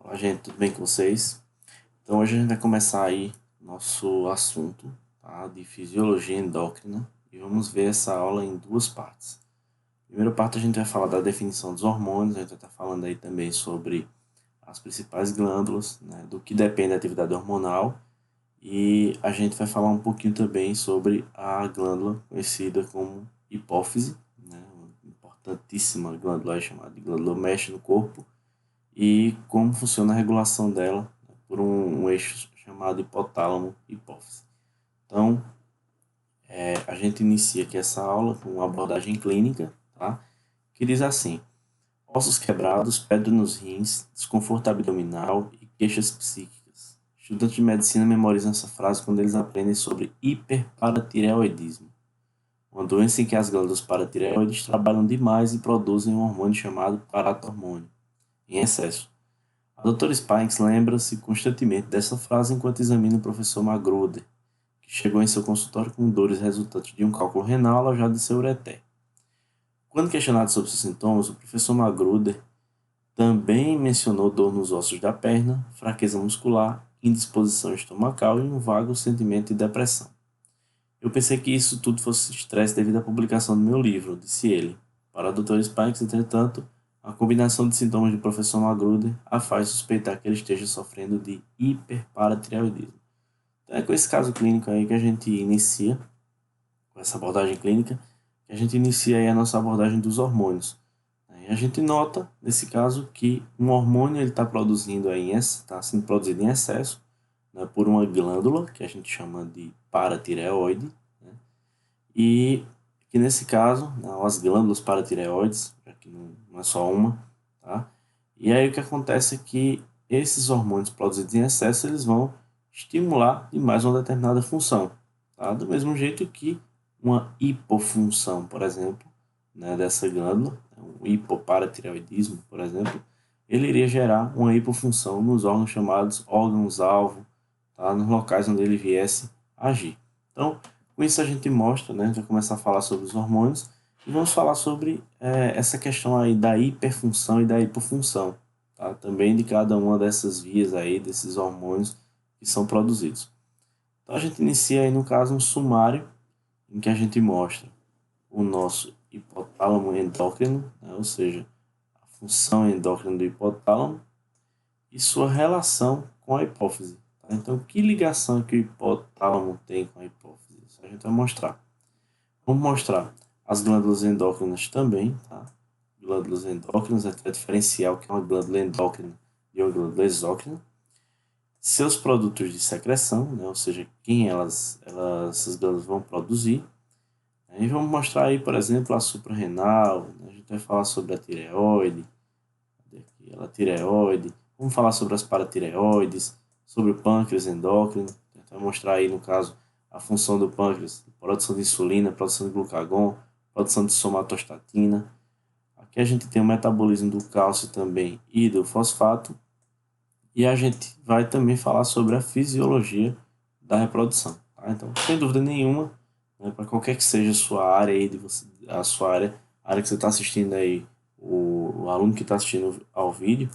Olá, gente, tudo bem com vocês? Então, hoje a gente vai começar aí nosso assunto, tá, de fisiologia endócrina e vamos ver essa aula em duas partes. Primeira parte a gente vai falar da definição dos hormônios, a gente vai estar falando aí também sobre as principais glândulas, né, do que depende da atividade hormonal e a gente vai falar um pouquinho também sobre a glândula conhecida como hipófise, né, uma importantíssima glândula chamada de glândula mestre no corpo e como funciona a regulação dela, né, por um eixo chamado hipotálamo-hipófise. Então, a gente inicia aqui essa aula com uma abordagem clínica, tá? Que diz assim: ossos quebrados, pedra nos rins, desconforto abdominal e queixas psíquicas. Estudantes de medicina memorizam essa frase quando eles aprendem sobre hiperparatireoidismo, uma doença em que as glândulas paratireoides trabalham demais e produzem um hormônio chamado paratormônio, em excesso. A doutora Spinks lembra-se constantemente dessa frase enquanto examina o professor Magruder, que chegou em seu consultório com dores resultantes de um cálculo renal alojado em seu ureter. Quando questionado sobre seus sintomas, o professor Magruder também mencionou dor nos ossos da perna, fraqueza muscular, indisposição estomacal e um vago sentimento de depressão. Eu pensei que isso tudo fosse estresse devido à publicação do meu livro, disse ele. Para a doutora Spikes, entretanto, a combinação de sintomas do professor Magruder a faz suspeitar que ele esteja sofrendo de hiperparatireoidismo. Então é com esse caso clínico aí que a gente inicia, com essa abordagem clínica, que a gente inicia aí a nossa abordagem dos hormônios. E a gente nota, nesse caso, que um hormônio está produzindo aí, está sendo produzido em excesso, né, por uma glândula, que a gente chama de paratireoide, né, e que nesse caso, né, as glândulas paratireoides, já que não é só uma, tá? E aí o que acontece é que esses hormônios produzidos em excesso, eles vão estimular demais uma determinada função, tá? Do mesmo jeito que uma hipofunção, por exemplo, né, dessa glândula, um hipoparatireoidismo, por exemplo, ele iria gerar uma hipofunção nos órgãos chamados órgãos-alvo, tá? Nos locais onde ele viesse agir. Então, com isso a gente mostra, né, a gente vai começar a falar sobre os hormônios e vamos falar sobre essa questão aí da hiperfunção e da hipofunção, tá? Também de cada uma dessas vias aí, desses hormônios que são produzidos. Então a gente inicia aí no caso um sumário em que a gente mostra o nosso hipotálamo endócrino, né, ou seja, a função endócrina do hipotálamo e sua relação com a hipófise. Tá? Então, que ligação que o hipotálamo tem com a hipófise? Isso a gente vai mostrar. Vamos mostrar as glândulas endócrinas também, tá? Glândulas endócrinas, a gente vai diferenciar o que é uma glândula endócrina de uma glândula exócrina. Seus produtos de secreção, né? Ou seja, quem essas glândulas vão produzir. Aí vamos mostrar aí, por exemplo, a suprarrenal, né? A gente vai falar sobre a tireoide, a tireoide, vamos falar sobre as paratireoides, sobre o pâncreas endócrino, então mostrar aí no caso a função do pâncreas, produção de insulina, produção de glucagon, produção de somatostatina. Aqui a gente tem o metabolismo do cálcio também e do fosfato, e a gente vai também falar sobre a fisiologia da reprodução. Tá? Então, sem dúvida nenhuma, né, para qualquer que seja a sua área aí, a sua área, a área que você está assistindo aí, o aluno que está assistindo ao vídeo,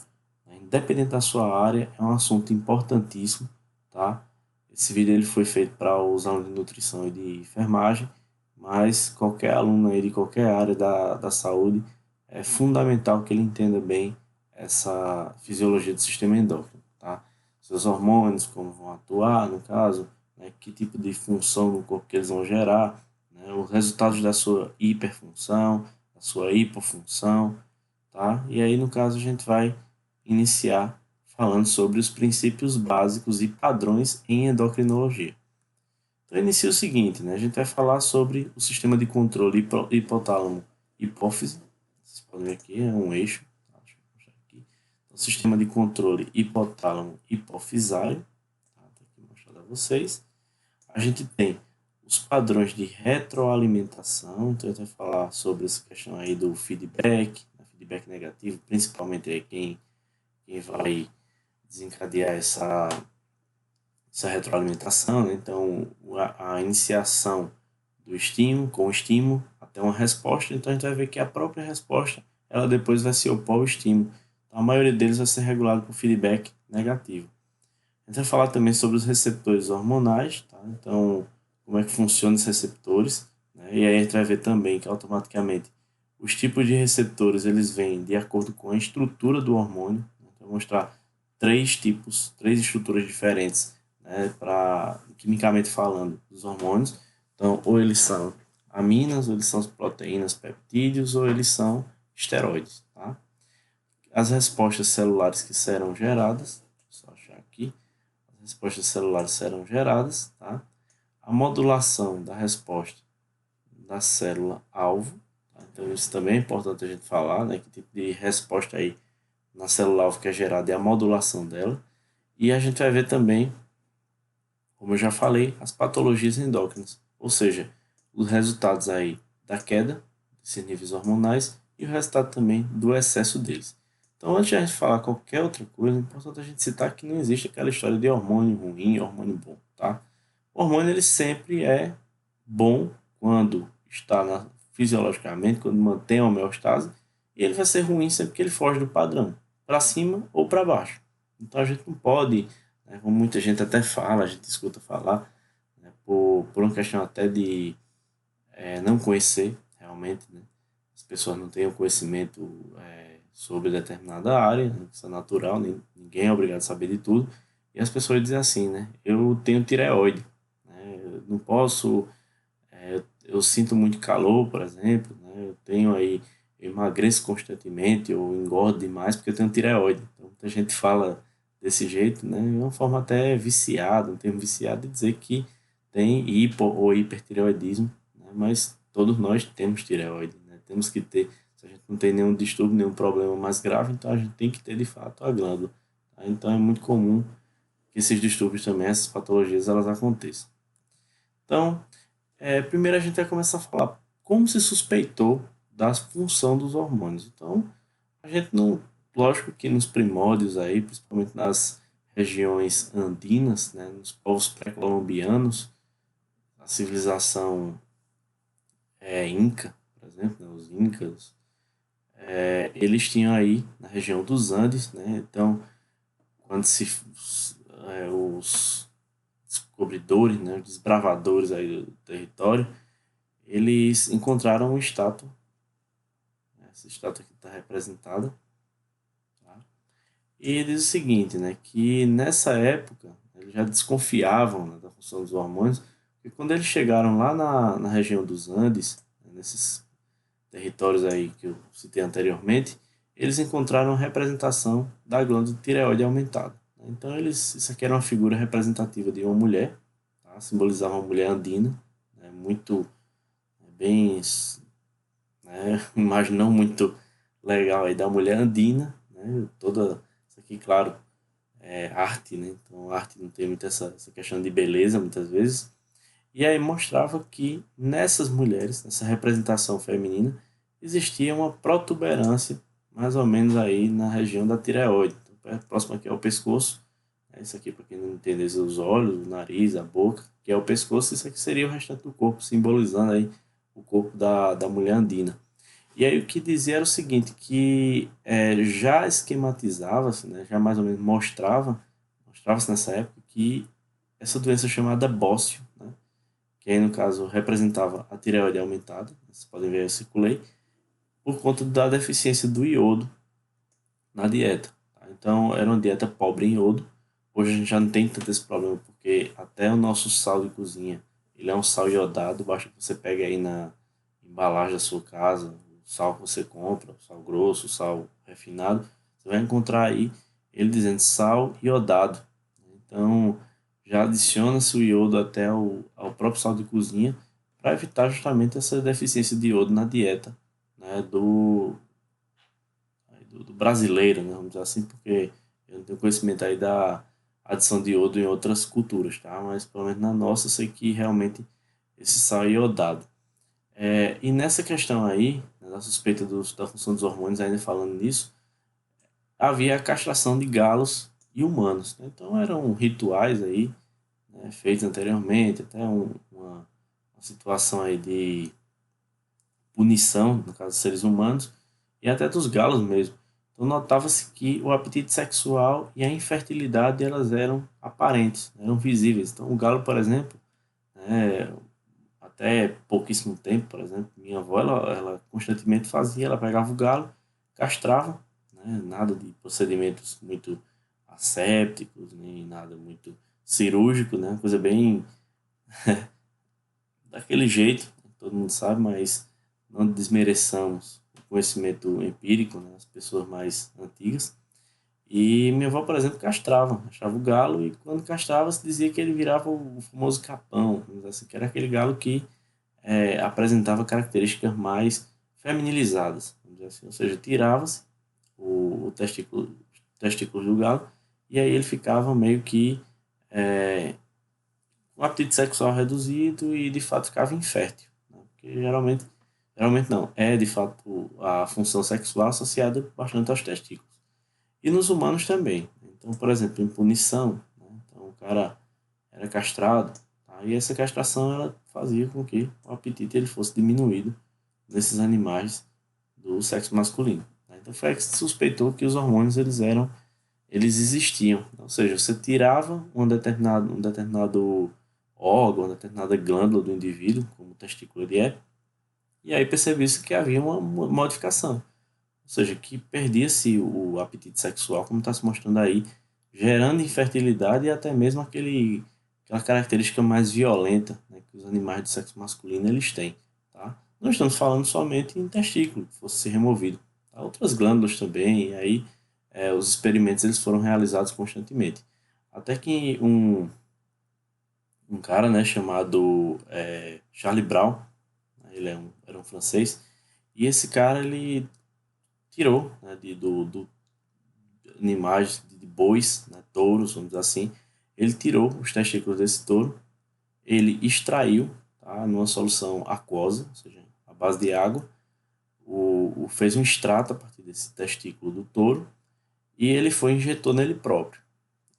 né, independente da sua área, é um assunto importantíssimo, tá? Esse vídeo ele foi feito para os alunos de nutrição e de enfermagem, mas qualquer aluno aí de qualquer área da saúde, é fundamental que ele entenda bem essa fisiologia do sistema endócrino, tá? Seus hormônios, como vão atuar, no caso, né, que tipo de função no corpo que eles vão gerar, né, os resultados da sua hiperfunção, da sua hipofunção, tá? E aí, no caso, a gente vai iniciar falando sobre os princípios básicos e padrões em endocrinologia. Então, inicia o seguinte, né? A gente vai falar sobre o sistema de controle hipotálamo-hipófise. Vocês podem ver aqui, é um eixo. Tá? Deixa eu mostrar aqui. Então, o sistema de controle hipotálamo-hipofisário. Tá? Tá aqui mostrado a vocês. A gente tem os padrões de retroalimentação. Então, a gente vai falar sobre essa questão aí do feedback, né? Feedback negativo, principalmente aí quem vai desencadear essa retroalimentação, né? Então a iniciação do estímulo com o estímulo até uma resposta, então a gente vai ver que a própria resposta ela depois vai se opor ao estímulo, a maioria deles vai ser regulado por feedback negativo. A gente vai falar também sobre os receptores hormonais, tá? Então, como é que funcionam os receptores, né? E aí a gente vai ver também que automaticamente os tipos de receptores eles vêm de acordo com a estrutura do hormônio. Então, vou mostrar três tipos, três estruturas diferentes, né, para quimicamente falando dos hormônios. Então, ou eles são aminas, ou eles são proteínas, peptídeos, ou eles são esteroides, tá? As respostas celulares que serão geradas, só achar aqui, as respostas celulares serão geradas, tá? A modulação da resposta da célula-alvo, tá? Então isso também é importante a gente falar, né? Que tipo de resposta aí na célula-alvo que é gerada é a modulação dela. E a gente vai ver também, como eu já falei, as patologias endócrinas, ou seja, os resultados aí da queda desses níveis hormonais e o resultado também do excesso deles. Então, antes de a gente falar qualquer outra coisa, é importante a gente citar que não existe aquela história de hormônio ruim, hormônio bom, tá? O hormônio ele sempre é bom quando está fisiologicamente, quando mantém a homeostase, e ele vai ser ruim sempre que ele foge do padrão, para cima ou para baixo. Então a gente não pode, né, como muita gente até fala, a gente escuta falar, né, por uma questão até de não conhecer realmente, né, as pessoas não têm o conhecimento sobre determinada área, né, isso é natural, ninguém é obrigado a saber de tudo, e as pessoas dizem assim, né, eu tenho tireoide, né, eu não posso eu sinto muito calor, por exemplo, né? Eu tenho aí, eu emagreço constantemente, ou engordo demais porque eu tenho tireoide. Então, muita gente fala desse jeito, né? É uma forma até viciada, um termo viciado de dizer que tem hipo ou hipertireoidismo, né? Mas todos nós temos tireoide, né? Temos que ter, se a gente não tem nenhum distúrbio, nenhum problema mais grave, então a gente tem que ter de fato a glândula, tá? Então é muito comum que esses distúrbios também, essas patologias, elas aconteçam. Então, primeiro a gente vai começar a falar como se suspeitou da função dos hormônios. Então, a gente não, lógico que nos primórdios aí, principalmente nas regiões andinas, né, nos povos pré-colombianos, a civilização inca, por exemplo, né, os incas, eles tinham aí na região dos Andes, né, então quando os descobridores, né, os desbravadores aí do território, eles encontraram uma estátua. Essa estátua aqui está representada. Tá? E diz o seguinte, né, que nessa época eles já desconfiavam, né, da função dos hormônios, e quando eles chegaram lá na região dos Andes, né, nesses territórios aí que eu citei anteriormente, eles encontraram a representação da glândula tireoide aumentada. Então isso aqui era uma figura representativa de uma mulher, tá? Simbolizava uma mulher andina, né, muito bem, né, imagem não muito legal aí da mulher andina, né, toda isso aqui, claro, é arte, né, então arte não tem muito essa questão de beleza muitas vezes, e aí mostrava que nessas mulheres, nessa representação feminina, existia uma protuberância mais ou menos aí na região da tireoide, então, próximo aqui é o pescoço, né, isso aqui para quem não entender os olhos, o nariz, a boca, que é o pescoço, isso aqui seria o restante do corpo, simbolizando aí o corpo da mulher andina. E aí o que dizia era o seguinte, que já esquematizava-se, né, já mais ou menos mostrava-se nessa época que essa doença chamada bócio, né, que aí no caso representava a tireoide aumentada, vocês podem ver, eu circulei, por conta da deficiência do iodo na dieta. Tá? Então era uma dieta pobre em iodo. Hoje a gente já não tem tanto esse problema, porque até o nosso sal de cozinha, ele é um sal iodado, basta que você pegue aí na embalagem da sua casa, o sal que você compra, o sal grosso, o sal refinado, você vai encontrar aí ele dizendo sal iodado. Então já adiciona-se o iodo até ao próprio sal de cozinha para evitar justamente essa deficiência de iodo na dieta, né, do brasileiro, né, vamos dizer assim, porque eu não tenho conhecimento aí da adição de iodo em outras culturas, tá? Mas pelo menos na nossa eu sei que realmente esse sal é iodado. E nessa questão aí, né, da suspeita da função dos hormônios, ainda falando nisso, havia a castração de galos e humanos, né? Então eram rituais aí, né, feitos anteriormente, até uma situação aí de punição, no caso dos seres humanos, e até dos galos mesmo. Então notava-se que o apetite sexual e a infertilidade elas eram aparentes, eram visíveis. Então o galo, por exemplo, né, até pouquíssimo tempo, por exemplo, minha avó ela constantemente fazia, ela pegava o galo, castrava, né, nada de procedimentos muito assépticos, nem nada muito cirúrgico, né, coisa bem daquele jeito, todo mundo sabe, mas não desmereçamos o conhecimento empírico, né, das pessoas mais antigas. E minha avó, por exemplo, castrava o galo e quando castrava se dizia que ele virava o famoso capão, vamos dizer assim, que era aquele galo que apresentava características mais feminilizadas, vamos dizer assim, ou seja, tirava-se o testículo do galo e aí ele ficava meio que com o apetite sexual reduzido e de fato ficava infértil, né? Porque geralmente não, é de fato a função sexual associada bastante aos testículos. E nos humanos também. Então, por exemplo, em punição, né? Então o cara era castrado, tá? E essa castração ela fazia com que o apetite ele fosse diminuído nesses animais do sexo masculino, né? Então foi aí que se suspeitou que os hormônios eles existiam, ou seja, você tirava um determinado órgão, uma determinada glândula do indivíduo, como o testículo ele é, e aí percebia-se que havia uma modificação, ou seja, que perdia-se o apetite sexual, como está se mostrando aí, gerando infertilidade e até mesmo aquela característica mais violenta, né, que os animais do sexo masculino eles têm. Tá? Não estamos falando somente em testículo, que fosse ser removido. Tá? Outras glândulas também, e aí os experimentos eles foram realizados constantemente. Até que um cara, né, chamado Charlie Brown, né, era um francês, e esse cara ele tirou, né, do animais, de bois, né, touros, vamos dizer assim, ele tirou os testículos desse touro, ele extraiu, tá, numa solução aquosa, ou seja, à base de água, fez um extrato a partir desse testículo do touro e ele foi e injetou nele próprio.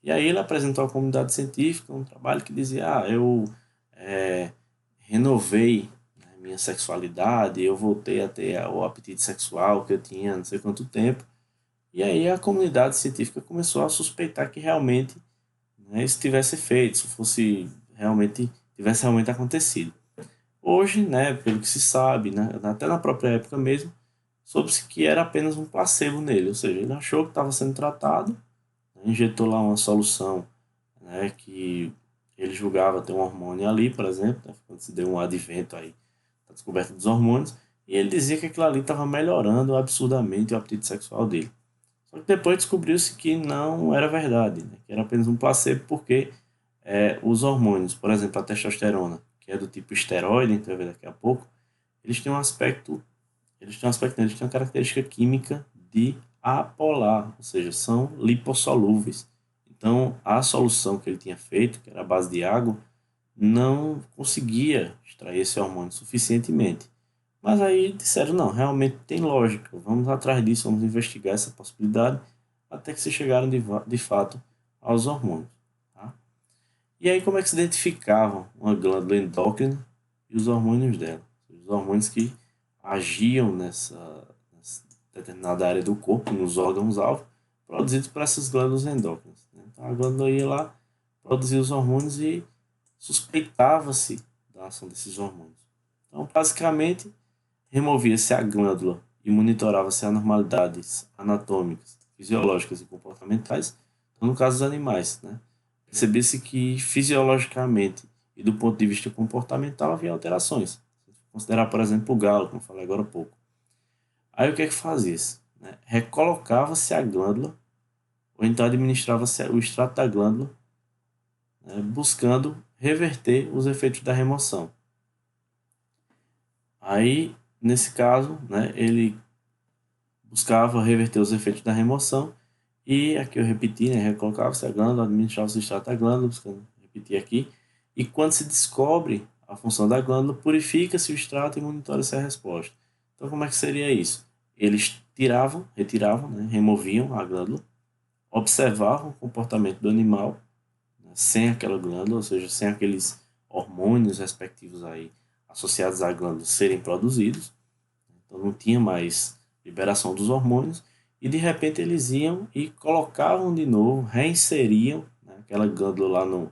E aí ele apresentou à comunidade científica um trabalho que dizia, eu é, renovei, né, minha sexualidade, eu voltei a ter o apetite sexual que eu tinha não sei quanto tempo. E aí a comunidade científica começou a suspeitar que realmente, né, isso tivesse feito, isso fosse realmente, tivesse realmente acontecido. Hoje, né, pelo que se sabe, né, até na própria época mesmo, soube-se que era apenas um placebo nele, ou seja, ele achou que estava sendo tratado, né, injetou lá uma solução, né, que ele julgava ter um hormônio ali, por exemplo, né, quando se deu um advento aí da descoberta dos hormônios, e ele dizia que aquilo ali estava melhorando absurdamente o apetite sexual dele. Só que depois descobriu-se que não era verdade, né? Que era apenas um placebo, porque os hormônios, por exemplo, a testosterona, que é do tipo esteroide, a gente vai ver daqui a pouco, eles têm um aspecto, eles têm uma característica química de apolar, ou seja, são lipossolúveis. Então, a solução que ele tinha feito, que era a base de água, não conseguia extrair esse hormônio suficientemente. Mas aí disseram, não, realmente tem lógica, vamos atrás disso, vamos investigar essa possibilidade, até que se chegaram de fato aos hormônios. Tá? E aí como é que se identificavam uma glândula endócrina e os hormônios dela? Os hormônios que agiam nessa determinada área do corpo, nos órgãos-alvo, produzidos por essas glândulas endócrinas, né? Então a glândula ia lá, produzia os hormônios e suspeitava-se da ação desses hormônios. Então, basicamente, removia-se a glândula e monitorava-se anormalidades anatômicas, fisiológicas e comportamentais, então, no caso dos animais, né? Percebia-se que fisiologicamente e do ponto de vista comportamental havia alterações. Se considerar, por exemplo, o galo, como eu falei agora há pouco. Aí o que é que fazia-se? Né? Recolocava-se a glândula, ou então administrava-se o extrato da glândula, né? Buscando reverter os efeitos da remoção. Aí, nesse caso, né, ele buscava reverter os efeitos da remoção e aqui eu repeti, né, recolocava-se a glândula, administrava-se o extrato da glândula, buscando repetir aqui, e quando se descobre a função da glândula, purifica-se o extrato e monitora-se a resposta. Então, como é que seria isso? Eles retiravam, né, removiam a glândula, observavam o comportamento do animal, né, sem aquela glândula, ou seja, sem aqueles hormônios respectivos aí associados à glândula serem produzidos, então não tinha mais liberação dos hormônios, e de repente eles iam e colocavam de novo, reinseriam, né, aquela glândula lá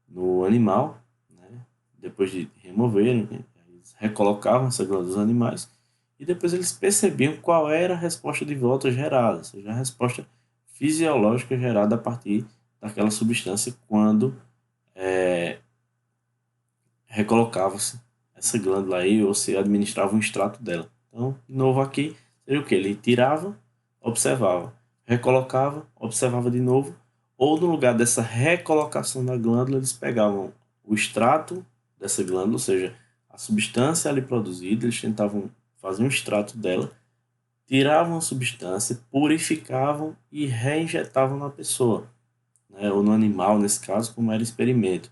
no animal, né, depois de removerem, né, eles recolocavam essa glândula dos animais e depois eles percebiam qual era a resposta de volta gerada, ou seja, a resposta fisiológica gerada a partir daquela substância quando recolocava-se essa glândula aí ou se administrava um extrato dela. Então, de novo aqui, seria o que? Ele tirava, observava, recolocava, observava de novo, ou no lugar dessa recolocação da glândula, eles pegavam o extrato dessa glândula, ou seja, a substância ali produzida, eles tentavam fazer um extrato dela, tiravam a substância, purificavam e reinjetavam na pessoa, né, ou no animal, nesse caso, como era experimento.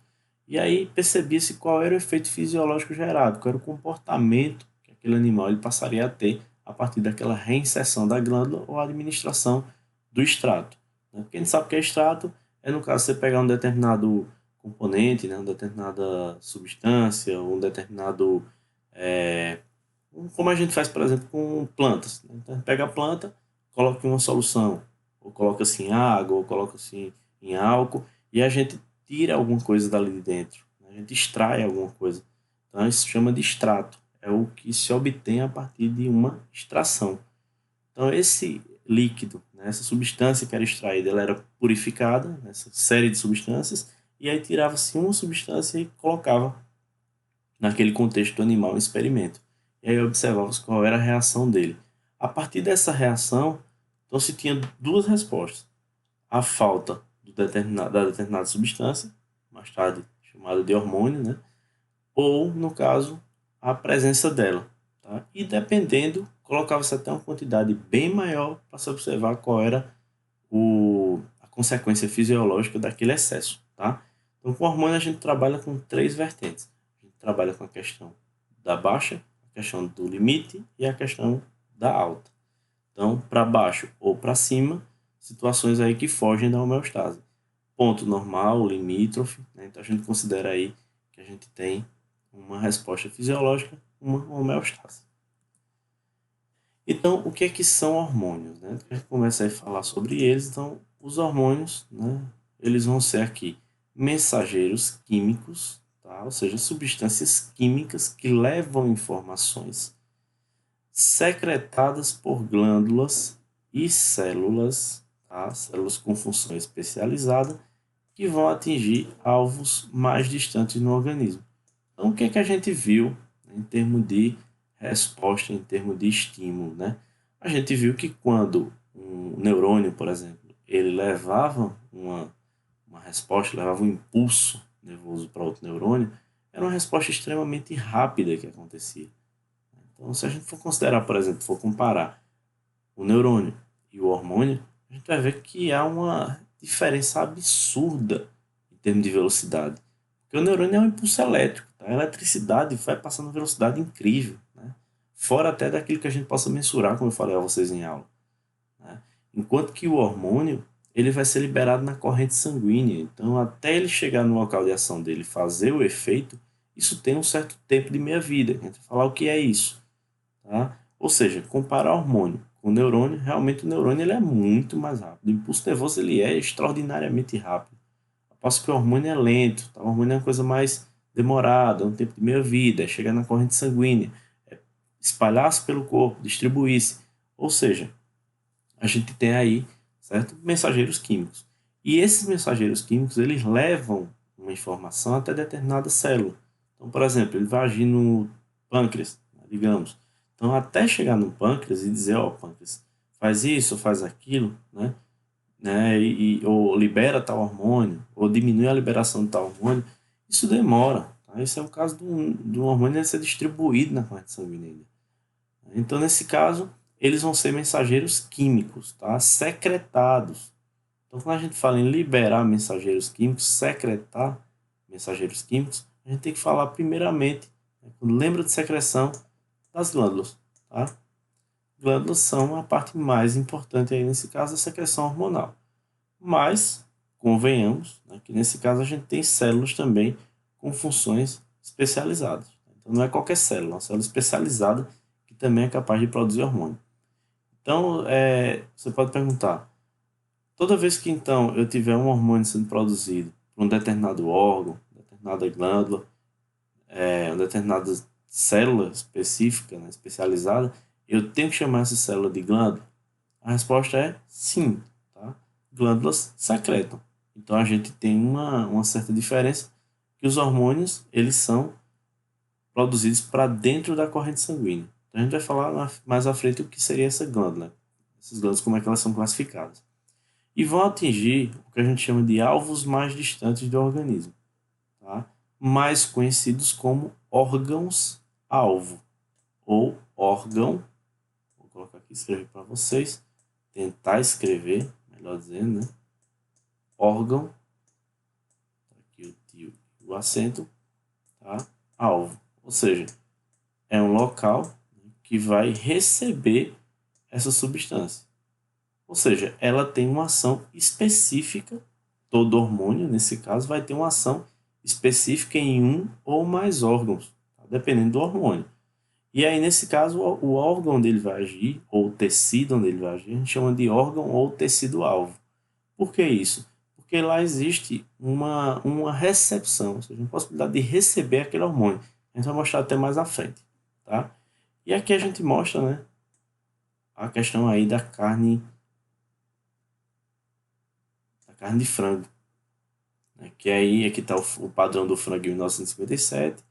E aí percebia-se qual era o efeito fisiológico gerado, qual era o comportamento que aquele animal ele passaria a ter a partir daquela reinserção da glândula ou administração do extrato. Né? Porque a gente sabe que é extrato é, no caso, você pegar um determinado componente, né, uma determinada substância, um determinado... é, como a gente faz, por exemplo, com plantas. Né? Então, a gente pega a planta, coloca em uma solução, ou coloca assim água, ou coloca assim em álcool, e a gente tira alguma coisa dali de dentro, né? A gente extrai alguma coisa. Então, isso se chama de extrato. É o que se obtém a partir de uma extração. Então, esse líquido, né, essa substância que era extraída, ela era purificada, essa série de substâncias, e aí tirava-se uma substância e colocava naquele contexto do animal em experimento. E aí observava qual era a reação dele. A partir dessa reação, então se tinha duas respostas: a falta da determinada substância, mais tarde chamada de hormônio, né? Ou, no caso, a presença dela. Tá? E dependendo, colocava-se até uma quantidade bem maior para se observar qual era a consequência fisiológica daquele excesso. Tá? Então, com hormônio, a gente trabalha com três vertentes. A gente trabalha com a questão da baixa, a questão do limite e a questão da alta. Então, para baixo ou para cima, situações aí que fogem da homeostase. Ponto normal, limítrofe, né? Então a gente considera aí que a gente tem uma resposta fisiológica, uma homeostase. Então, o que é que são hormônios, né? A gente começa a falar sobre eles. Então, os hormônios, né? Eles vão ser aqui mensageiros químicos, tá? Ou seja, substâncias químicas que levam informações secretadas por glândulas e células, tá? Células com função especializada, que vão atingir alvos mais distantes no organismo. Então, o que é que a gente viu, né, em termos de resposta, em termos de estímulo, né? A gente viu que quando um neurônio, por exemplo, ele levava uma resposta, levava um impulso nervoso para outro neurônio, era uma resposta extremamente rápida que acontecia. Então, se a gente for considerar, por exemplo, for comparar o neurônio e o hormônio, a gente vai ver que há uma diferença absurda em termos de velocidade. Porque o neurônio é um impulso elétrico, tá? A eletricidade vai passando velocidade incrível, né? Fora até daquilo que a gente possa mensurar, como eu falei a vocês em aula, né? Enquanto que o hormônio ele vai ser liberado na corrente sanguínea. Então, até ele chegar no local de ação dele fazer o efeito, isso tem um certo tempo de meia-vida. A gente vai falar o que é isso. Tá? Ou seja, comparar hormônio com neurônio, realmente o neurônio ele é muito mais rápido. O impulso nervoso ele é extraordinariamente rápido. Ao passo que o hormônio é lento, tá? O hormônio é uma coisa mais demorada, um tempo de meia-vida, é chegar na corrente sanguínea, é espalhar-se pelo corpo, distribuir-se. Ou seja, a gente tem aí, certo? Mensageiros químicos. E esses mensageiros químicos, eles levam uma informação até determinada célula. Então, por exemplo, ele vai agir no pâncreas, digamos. Então, até chegar no pâncreas e dizer, ó, pâncreas, faz isso, faz aquilo, ou libera tal hormônio, ou diminui a liberação de tal hormônio, isso demora. Tá? Esse é o caso do hormônio ser distribuído na corrente sanguínea. Então, nesse caso, eles vão ser mensageiros químicos, tá? Secretados. Então, quando a gente fala em liberar mensageiros químicos, secretar mensageiros químicos, a gente tem que falar primeiramente, né, quando lembra de secreção, das glândulas, tá? Glândulas são a parte mais importante aí nesse caso da secreção hormonal. Mas, convenhamos, né, que nesse caso a gente tem células também com funções especializadas. Então, não é qualquer célula, é uma célula especializada que também é capaz de produzir hormônio. Então, você pode perguntar, toda vez que então eu tiver um hormônio sendo produzido por um determinado órgão, determinada glândula, uma determinada célula específica, né, especializada, eu tenho que chamar essa célula de glândula? A resposta é sim, tá? Glândulas secretam. Então a gente tem uma certa diferença que os hormônios, eles são produzidos para dentro da corrente sanguínea. Então a gente vai falar mais à frente o que seria essa glândula, né? Essas glândulas, como é que elas são classificadas. E vão atingir o que a gente chama de alvos mais distantes do organismo, tá? Mais conhecidos como órgãos-alvo, ou órgão, vou colocar aqui, escrever para vocês, tentar escrever, melhor dizendo, né? Órgão, aqui o tio, o acento, tá? Alvo, ou seja, é um local que vai receber essa substância. Ou seja, ela tem uma ação específica, todo hormônio, nesse caso, vai ter uma ação específica em um ou mais órgãos, tá? Dependendo do hormônio. E aí, nesse caso, o órgão onde ele vai agir, ou o tecido onde ele vai agir, a gente chama de órgão ou tecido-alvo. Por que isso? Porque lá existe uma recepção, ou seja, uma possibilidade de receber aquele hormônio. A gente vai mostrar até mais à frente, tá? E aqui a gente mostra, né, a questão aí da carne de frango, né, que aí aqui está o padrão do frango em 1957,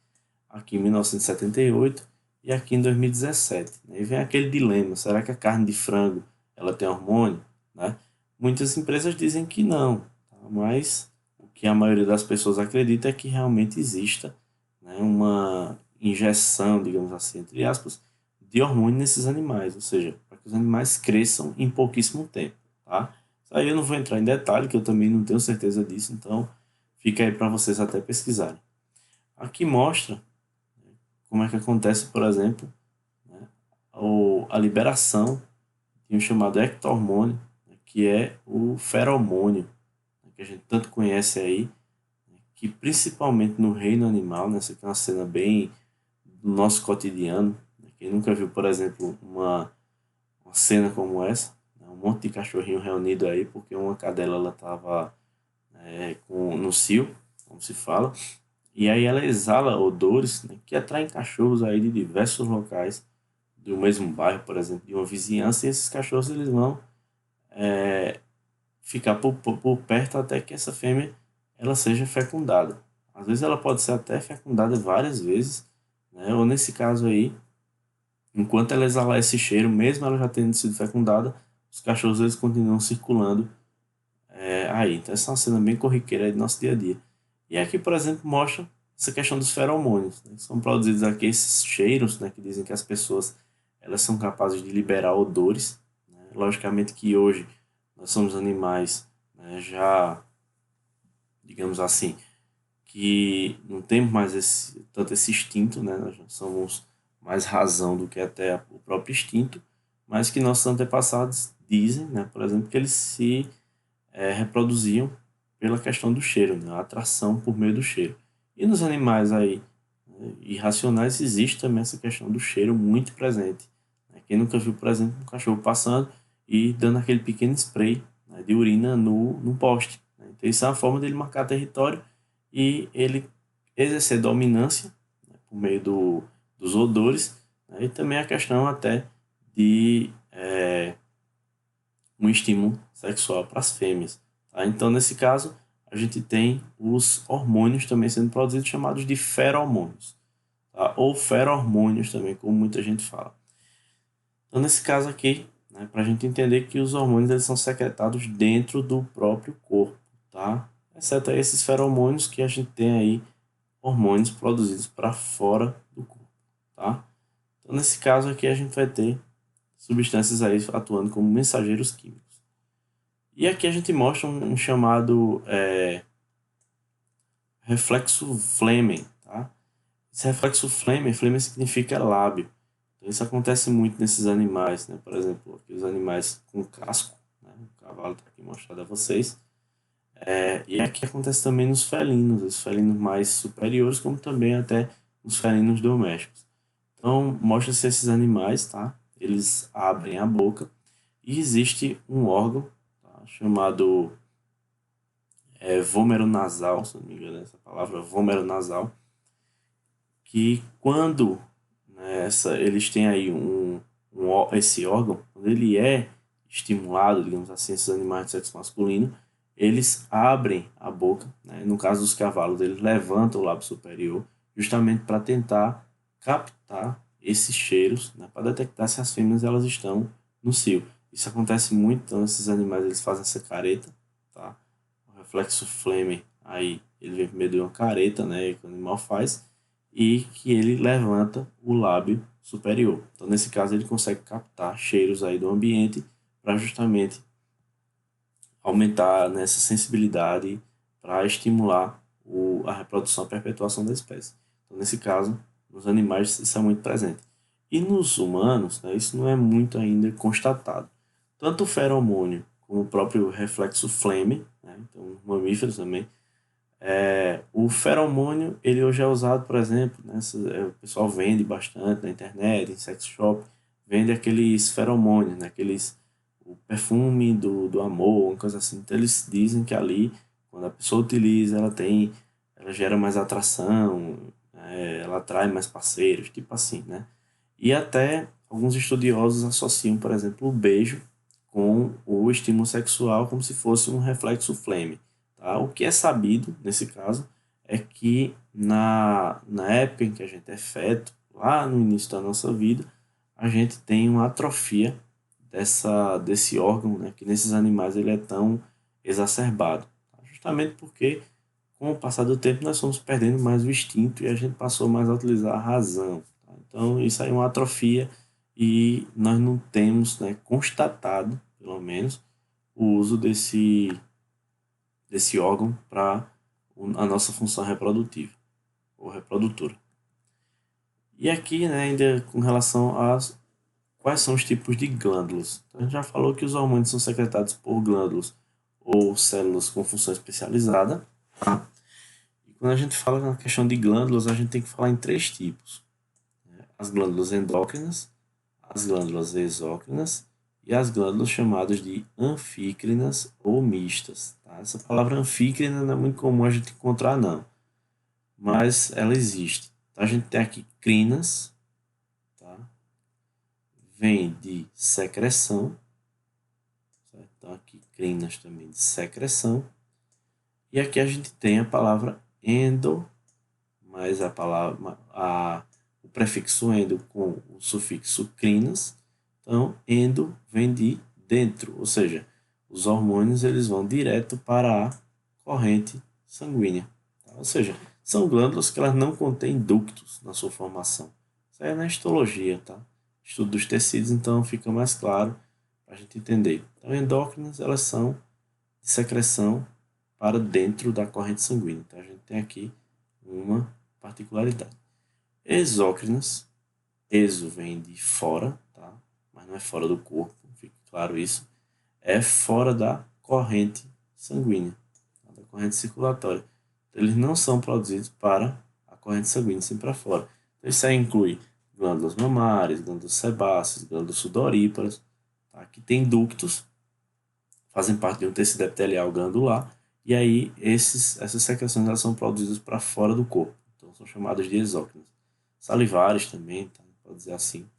aqui em 1978 e aqui em 2017. Né? E vem aquele dilema, será que a carne de frango ela tem hormônio? Né? Muitas empresas dizem que não, tá? Mas o que a maioria das pessoas acredita é que realmente exista, né, uma injeção, digamos assim, entre aspas, de hormônio nesses animais, ou seja, para que os animais cresçam em pouquíssimo tempo. Tá? Isso aí eu não vou entrar em detalhe, que eu também não tenho certeza disso, então fica aí para vocês até pesquisarem. Aqui mostra como é que acontece, por exemplo, né, a liberação de um chamado ecto-hormônio, né, que é o feromônio, né, que a gente tanto conhece aí, né, que principalmente no reino animal, né, essa aqui é uma cena bem do nosso cotidiano, né, quem nunca viu, por exemplo, uma cena como essa, né, um monte de cachorrinho reunido aí, porque uma cadela ela estava no cio, como se fala, e aí ela exala odores, né, que atraem cachorros aí de diversos locais do mesmo bairro, por exemplo, de uma vizinhança, e esses cachorros eles vão ficar por perto até que essa fêmea ela seja fecundada. Às vezes ela pode ser até fecundada várias vezes, né, ou nesse caso aí, enquanto ela exalar esse cheiro, mesmo ela já tendo sido fecundada, os cachorros eles continuam circulando aí. Então essa é uma cena bem corriqueira aí do nosso dia a dia. E aqui, por exemplo, mostra essa questão dos feromônios, né? São produzidos aqui esses cheiros, né, que dizem que as pessoas elas são capazes de liberar odores, né? Logicamente que hoje nós somos animais, né, já, digamos assim, que não temos mais tanto esse instinto, né? Nós já somos mais razão do que até o próprio instinto, mas que nossos antepassados dizem, né, por exemplo, que eles se reproduziam pela questão do cheiro, né? A atração por meio do cheiro. E nos animais aí, né, irracionais existe também essa questão do cheiro muito presente. Né? Quem nunca viu, por exemplo, um cachorro passando e dando aquele pequeno spray, né, de urina no poste. Né? Então isso é uma forma dele marcar território e ele exercer dominância, né, por meio dos odores, né? E também a questão até de um estímulo sexual para as fêmeas. Tá? Então, nesse caso, a gente tem os hormônios também sendo produzidos, chamados de feromônios, tá? Ou ferormônios também, como muita gente fala. Então, nesse caso aqui, né, para a gente entender que os hormônios eles são secretados dentro do próprio corpo, tá? Exceto esses feromônios que a gente tem aí, hormônios produzidos para fora do corpo, tá? Então, nesse caso aqui, a gente vai ter substâncias aí atuando como mensageiros químicos. E aqui a gente mostra um chamado reflexo Fleming, tá? Esse reflexo Fleming significa lábio. Então, isso acontece muito nesses animais, né? Por exemplo, aqui os animais com casco, né? O cavalo está aqui mostrado a vocês. E aqui acontece também nos felinos, os felinos mais superiores, como também até nos felinos domésticos. Então, mostra-se esses animais, tá? Eles abrem a boca E existe um órgão, tá, chamado vômero nasal, se não me engano, essa palavra vômero nasal, que quando, né, eles têm aí esse órgão, quando ele é estimulado, digamos assim, esses animais de sexo masculino, eles abrem a boca, né, no caso dos cavalos, eles levantam o lábio superior, justamente para tentar captar esses cheiros, né, para detectar se as fêmeas elas estão no cio. Isso acontece muito, então esses animais eles fazem essa careta, tá? O reflexo Fleming aí, ele vem primeiro de uma careta, né, que o animal faz, e que ele levanta o lábio superior. Então, nesse caso, ele consegue captar cheiros aí do ambiente para justamente aumentar nessa sensibilidade para estimular a reprodução e a perpetuação da espécie. Então, nesse caso, nos animais isso é muito presente. E nos humanos, né, isso não é muito ainda constatado. Tanto o feromônio como o próprio reflexo Fleming, né, então mamíferos também, o feromônio, ele hoje é usado, por exemplo, né, o pessoal vende bastante na internet, em sex shop, vende aqueles feromônios, né, o perfume do amor, uma coisa assim. Então eles dizem que ali, quando a pessoa utiliza, ela gera mais atração, ela atrai mais parceiros, tipo assim, né? E até alguns estudiosos associam, por exemplo, o beijo com o estímulo sexual como se fosse um reflexo flame. Tá? O que é sabido, nesse caso, é que na época em que a gente é feto, lá no início da nossa vida, a gente tem uma atrofia desse órgão, né, que nesses animais ele é tão exacerbado. Tá? Justamente porque, com o passar do tempo, nós fomos perdendo mais o instinto e a gente passou mais a utilizar a razão. Tá? Então, isso aí é uma atrofia e nós não temos, né, constatado, pelo menos, o uso desse órgão para a nossa função reprodutiva ou reprodutora. E aqui, né, ainda com relação às quais são os tipos de glândulas. Então, a gente já falou que os hormônios são secretados por glândulas ou células com função especializada. Tá? E quando a gente fala na questão de glândulas, a gente tem que falar em três tipos: as glândulas endócrinas, as glândulas exócrinas e as glândulas chamadas de anfícrinas ou mistas. Tá? Essa palavra anfícrina não é muito comum a gente encontrar, não, mas ela existe. Então, a gente tem aqui crinas, tá? Vem de secreção, certo? Então aqui crinas também de secreção, e aqui a gente tem a palavra endo, mais o prefixo endo com o sufixo crinas. Então endo vem de dentro, ou seja, os hormônios eles vão direto para a corrente sanguínea, tá? Ou seja, são glândulas que elas não contêm ductos na sua formação. Isso aí é na histologia, tá? Estudo dos tecidos, então fica mais claro para a gente entender. Então, endócrinas, elas são de secreção para dentro da corrente sanguínea. Então, a gente tem aqui uma particularidade. Exócrinas, exo vem de fora, tá? Mas não é fora do corpo, fique claro isso. É fora da corrente sanguínea, tá? Da corrente circulatória. Então, eles não são produzidos para a corrente sanguínea, sim para fora. Então, isso aí inclui glândulas mamárias, glândulas sebáceas, glândulas sudoríparas, tá? Que tem ductos, fazem parte de um tecido epitelial glandular, e aí essas secreções elas são produzidas para fora do corpo, então são chamadas de exócrinas. Salivares também, tá? Pode dizer assim.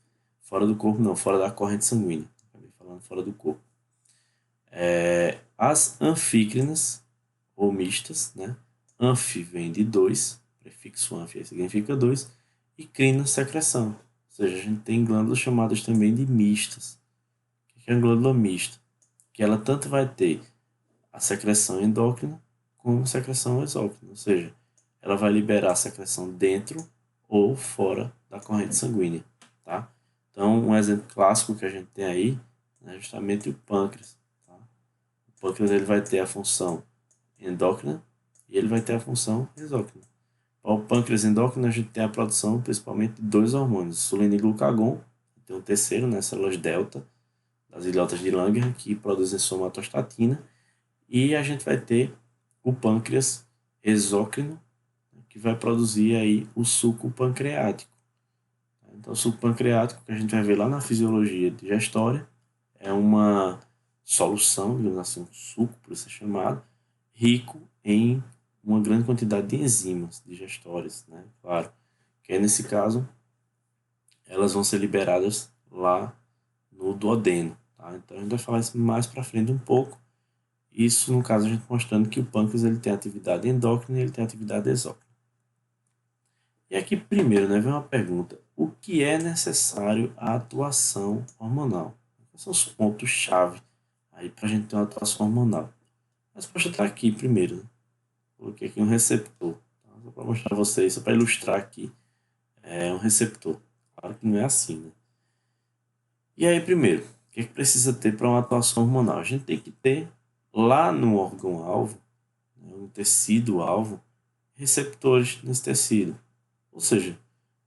Fora do corpo não, fora da corrente sanguínea. Acabei falando fora do corpo. As anfícrinas, ou mistas, né? Anfi vem de dois, prefixo anfi significa dois, e crina, secreção. Ou seja, a gente tem glândulas chamadas também de mistas. O que é a glândula mista? Que ela tanto vai ter a secreção endócrina como a secreção exócrina, ou seja, ela vai liberar a secreção dentro ou fora da corrente sanguínea, tá? Então, um exemplo clássico que a gente tem aí é justamente o pâncreas, tá? O pâncreas ele vai ter a função endócrina e ele vai ter a função exócrina. Para o pâncreas endócrino, a gente tem a produção principalmente de dois hormônios, insulina e glucagon, tem um terceiro, né, células delta, das ilhotas de Langerhans, que produzem somatostatina, e a gente vai ter o pâncreas exócrino, que vai produzir aí o suco pancreático. Então, o suco pancreático, que a gente vai ver lá na fisiologia digestória, é uma solução, digamos assim, um suco, por isso é chamado, rico em uma grande quantidade de enzimas digestórias, né? Claro, que aí, nesse caso, elas vão ser liberadas lá no duodeno, tá? Então a gente vai falar isso mais para frente um pouco. Isso, no caso, a gente mostrando que o pâncreas ele tem atividade endócrina e ele tem atividade exócrina. E aqui, primeiro, né, vem uma pergunta. O que é necessário à atuação hormonal? Quais são os pontos-chave aí para a gente ter uma atuação hormonal? A resposta está aqui primeiro. Né? Coloquei aqui um receptor. Tá? Só para mostrar a vocês, só para ilustrar aqui. É um receptor. Claro que não é assim, né? E aí, primeiro, o que é que precisa ter para uma atuação hormonal? A gente tem que ter lá no órgão-alvo, né, no tecido-alvo, receptores nesse tecido. Ou seja,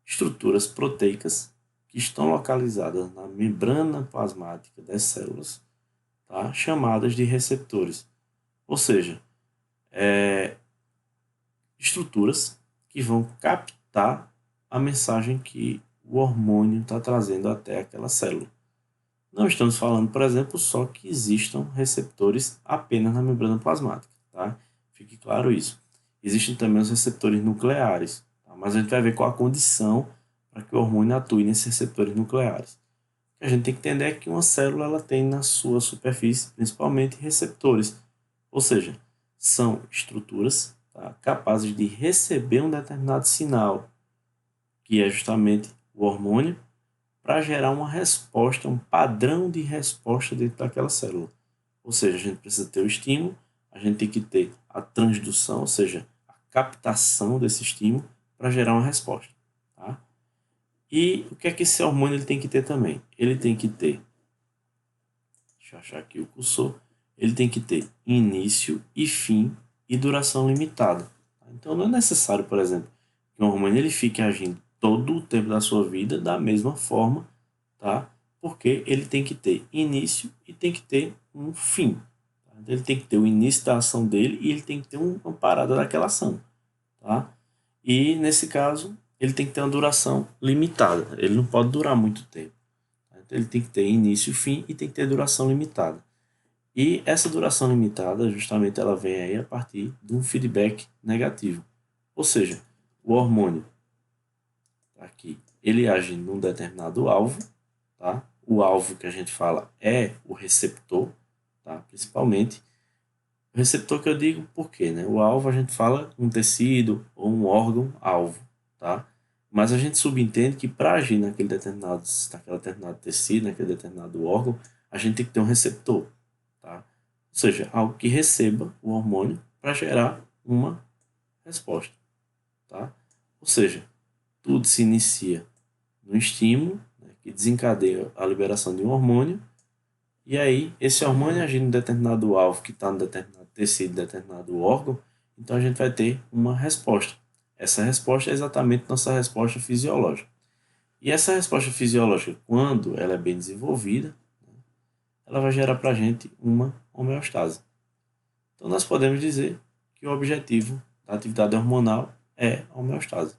estruturas proteicas que estão localizadas na membrana plasmática das células, tá? Chamadas de receptores. Ou seja, estruturas que vão captar a mensagem que o hormônio está trazendo até aquela célula. Não estamos falando, por exemplo, só que existam receptores apenas na membrana plasmática, tá? Fique claro isso. Existem também os receptores nucleares, tá? Mas a gente vai ver qual a condição para que o hormônio atue nesses receptores nucleares. O que a gente tem que entender é que uma célula ela tem na sua superfície, principalmente, receptores, ou seja, são estruturas, tá, capazes de receber um determinado sinal, que é justamente o hormônio, para gerar uma resposta, um padrão de resposta dentro daquela célula. Ou seja, a gente precisa ter o estímulo, a gente tem que ter a transdução, ou seja, a captação desse estímulo para gerar uma resposta. Tá? E o que é que esse hormônio ele tem que ter também? Ele tem que ter, deixa eu achar aqui o cursor, ele tem que ter início e fim e duração limitada. Então não é necessário, por exemplo, que o hormônio ele fique agindo todo o tempo da sua vida da mesma forma, tá? Porque ele tem que ter início e tem que ter um fim. Tá? Ele tem que ter o início da ação dele e ele tem que ter uma parada daquela ação, tá? E nesse caso, ele tem que ter uma duração limitada. Ele não pode durar muito tempo. Tá? Então ele tem que ter início, fim e tem que ter duração limitada. E essa duração limitada, justamente, ela vem aí a partir de um feedback negativo. Ou seja, o hormônio aqui, ele age num determinado alvo, tá? O alvo que a gente fala é o receptor, tá? Principalmente. O receptor que eu digo por quê, né? O alvo a gente fala um tecido ou um órgão alvo, tá? Mas a gente subentende que para agir naquele determinado tecido, naquele determinado órgão, a gente tem que ter um receptor, tá? Ou seja, algo que receba o hormônio para gerar uma resposta, tá? Ou seja, tudo se inicia no estímulo, né, que desencadeia a liberação de um hormônio, e aí esse hormônio agindo em determinado alvo que está no determinado tecido, determinado órgão, então a gente vai ter uma resposta. Essa resposta é exatamente nossa resposta fisiológica. E essa resposta fisiológica, quando ela é bem desenvolvida, ela vai gerar para a gente uma homeostase. Então nós podemos dizer que o objetivo da atividade hormonal é a homeostase,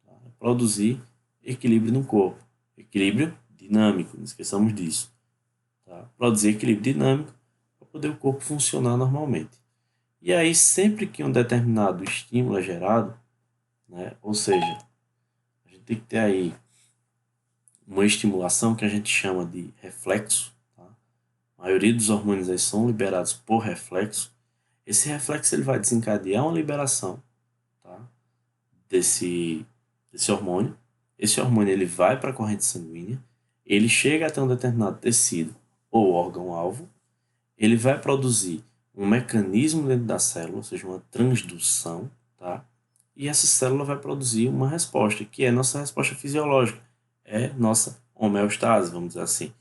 tá? É produzir equilíbrio no corpo, equilíbrio dinâmico, não esqueçamos disso, tá? Produzir equilíbrio dinâmico para poder o corpo funcionar normalmente. E aí, sempre que um determinado estímulo é gerado, né, ou seja, a gente tem que ter aí uma estimulação que a gente chama de reflexo, tá? A maioria dos hormônios aí são liberados por reflexo. Esse reflexo ele vai desencadear uma liberação, tá, desse hormônio. Esse hormônio ele vai para a corrente sanguínea, ele chega até um determinado tecido ou órgão-alvo, ele vai produzir um mecanismo dentro da célula, ou seja, uma transdução, tá? E essa célula vai produzir uma resposta, que é nossa resposta fisiológica, é nossa homeostase, vamos dizer assim,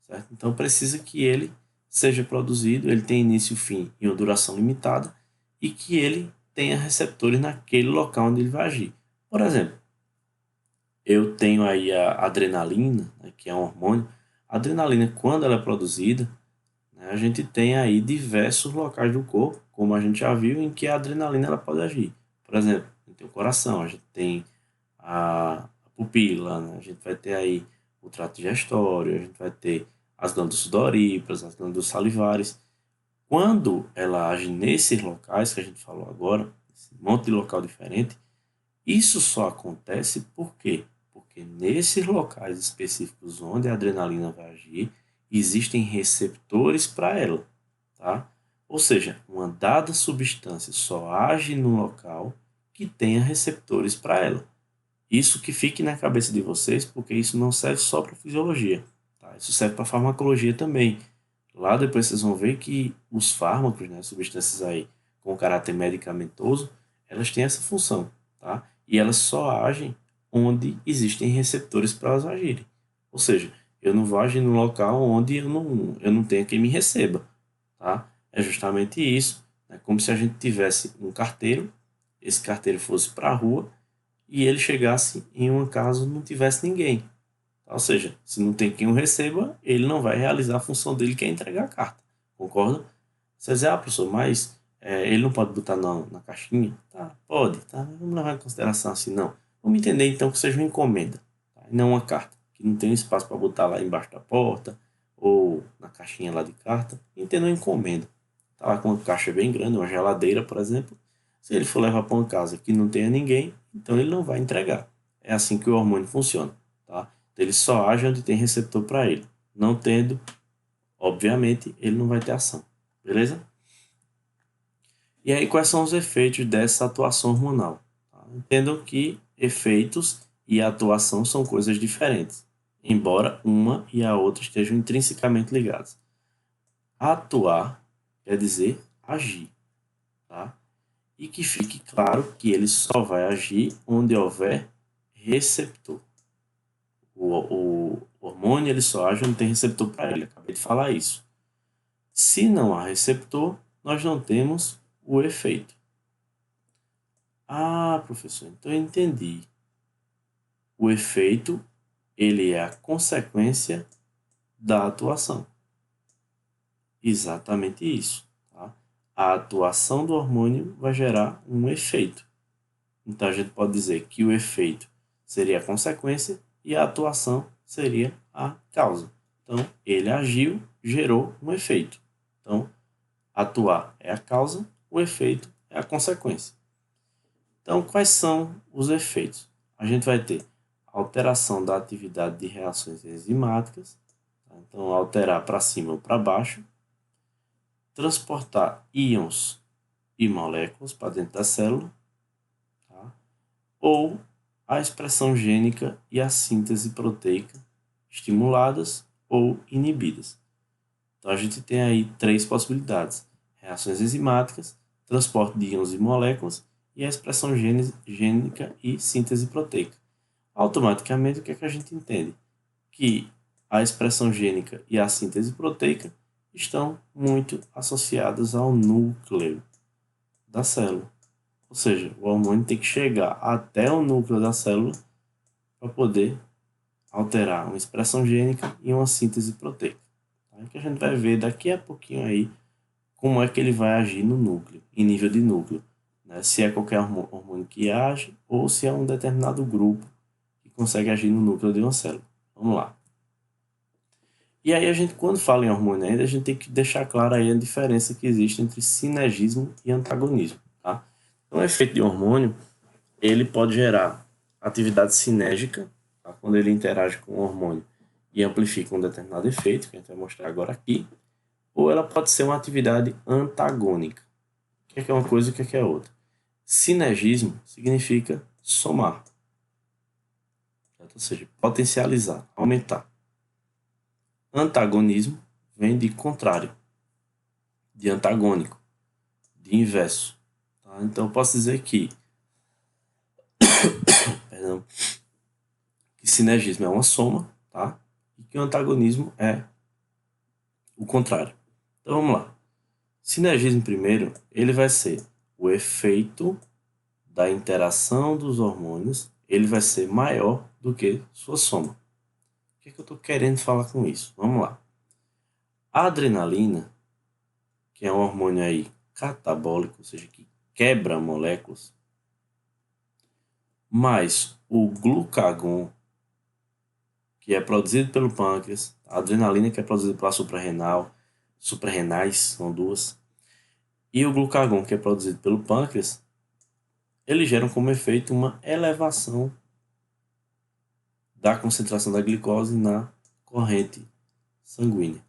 certo? Então precisa que ele seja produzido, ele tenha início, fim e uma duração limitada, e que ele tenha receptores naquele local onde ele vai agir. Por exemplo, eu tenho aí a adrenalina, né, que é um hormônio. A adrenalina, quando ela é produzida, né, a gente tem aí diversos locais do corpo, como a gente já viu, em que a adrenalina ela pode agir. Por exemplo, a gente tem o coração, a gente tem a pupila, né, a gente vai ter aí o trato digestório, a gente vai ter as glândulas sudoríparas, as glândulas salivares. Quando ela age nesses locais que a gente falou agora, esse monte de local diferente, isso só acontece por quê? Porque nesses locais específicos onde a adrenalina vai agir, existem receptores para ela, tá? Ou seja, uma dada substância só age no local que tenha receptores para ela. Isso que fique na cabeça de vocês, porque isso não serve só para fisiologia, tá? Isso serve para farmacologia também. Lá depois vocês vão ver que os fármacos, né, substâncias aí com caráter medicamentoso, elas têm essa função, tá? E elas só agem onde existem receptores para elas agirem. Ou seja, eu não vou agir no local onde eu não tenha quem me receba, tá? É justamente isso. É como se a gente tivesse um carteiro, esse carteiro fosse para a rua e ele chegasse em uma casa onde não tivesse ninguém. Ou seja, se não tem quem o receba, ele não vai realizar a função dele, que é entregar a carta. Concorda? Você vai dizer, professor, mas ele não pode botar na caixinha? Tá, pode, tá? Vamos levar em consideração assim, não. Vamos entender então que seja uma encomenda, tá? E não uma carta, que não tem espaço para botar lá embaixo da porta ou na caixinha lá de carta. Entenda uma encomenda. Tá lá com uma caixa bem grande, uma geladeira, por exemplo. Se ele for levar para uma casa que não tenha ninguém, então ele não vai entregar. É assim que o hormônio funciona, tá? Ele só age onde tem receptor para ele. Não tendo, obviamente, ele não vai ter ação. Beleza? E aí, quais são os efeitos dessa atuação hormonal? Tá? Entendam que efeitos e atuação são coisas diferentes, embora uma e a outra estejam intrinsecamente ligadas. Atuar quer dizer agir, tá? E que fique claro que ele só vai agir onde houver receptor. O hormônio ele só age onde tem receptor para ele. Acabei de falar isso. Se não há receptor, nós não temos o efeito. Ah, professor, então eu entendi. O efeito ele é a consequência da atuação. Exatamente isso. Tá? A atuação do hormônio vai gerar um efeito. Então a gente pode dizer que o efeito seria a consequência e a atuação seria a causa. Então, ele agiu, gerou um efeito. Então, atuar é a causa, o efeito é a consequência. Então, quais são os efeitos? A gente vai ter alteração da atividade de reações enzimáticas, tá? Então, alterar para cima ou para baixo, transportar íons e moléculas para dentro da célula, tá? Ou a expressão gênica e a síntese proteica estimuladas ou inibidas. Então a gente tem aí três possibilidades: reações enzimáticas, transporte de íons e moléculas e a expressão gênica e síntese proteica. Automaticamente, o que é que a gente entende? Que a expressão gênica e a síntese proteica estão muito associadas ao núcleo da célula. Ou seja, o hormônio tem que chegar até o núcleo da célula para poder alterar uma expressão gênica e uma síntese proteica. Tá? Que a gente vai ver daqui a pouquinho aí como é que ele vai agir no núcleo, em nível de núcleo. Né? Se é qualquer hormônio que age ou se é um determinado grupo que consegue agir no núcleo de uma célula. Vamos lá. E aí a gente, quando fala em hormônio ainda, a gente tem que deixar clara aí a diferença que existe entre sinergismo e antagonismo. Tá? Então, o efeito de hormônio, ele pode gerar atividade sinérgica, tá? Quando ele interage com o hormônio e amplifica um determinado efeito, que a gente vai mostrar agora aqui, ou ela pode ser uma atividade antagônica. O que é uma coisa e o que é outra? Sinergismo significa somar, certo? Ou seja, potencializar, aumentar. Antagonismo vem de contrário, de antagônico, de inverso. Tá? Então eu posso dizer que, perdão, que sinergismo é uma soma, tá? E que o antagonismo é o contrário. Então vamos lá. Sinergismo primeiro, ele vai ser o efeito da interação dos hormônios, ele vai ser maior do que sua soma. O que eu estou querendo falar com isso? Vamos lá. A adrenalina, que é um hormônio aí catabólico, ou seja, que quebra moléculas, mais o glucagon, que é produzido pelo pâncreas, a adrenalina, que é produzida pela suprarrenais, são duas, e o glucagon, que é produzido pelo pâncreas, eles geram como efeito uma elevação da concentração da glicose na corrente sanguínea.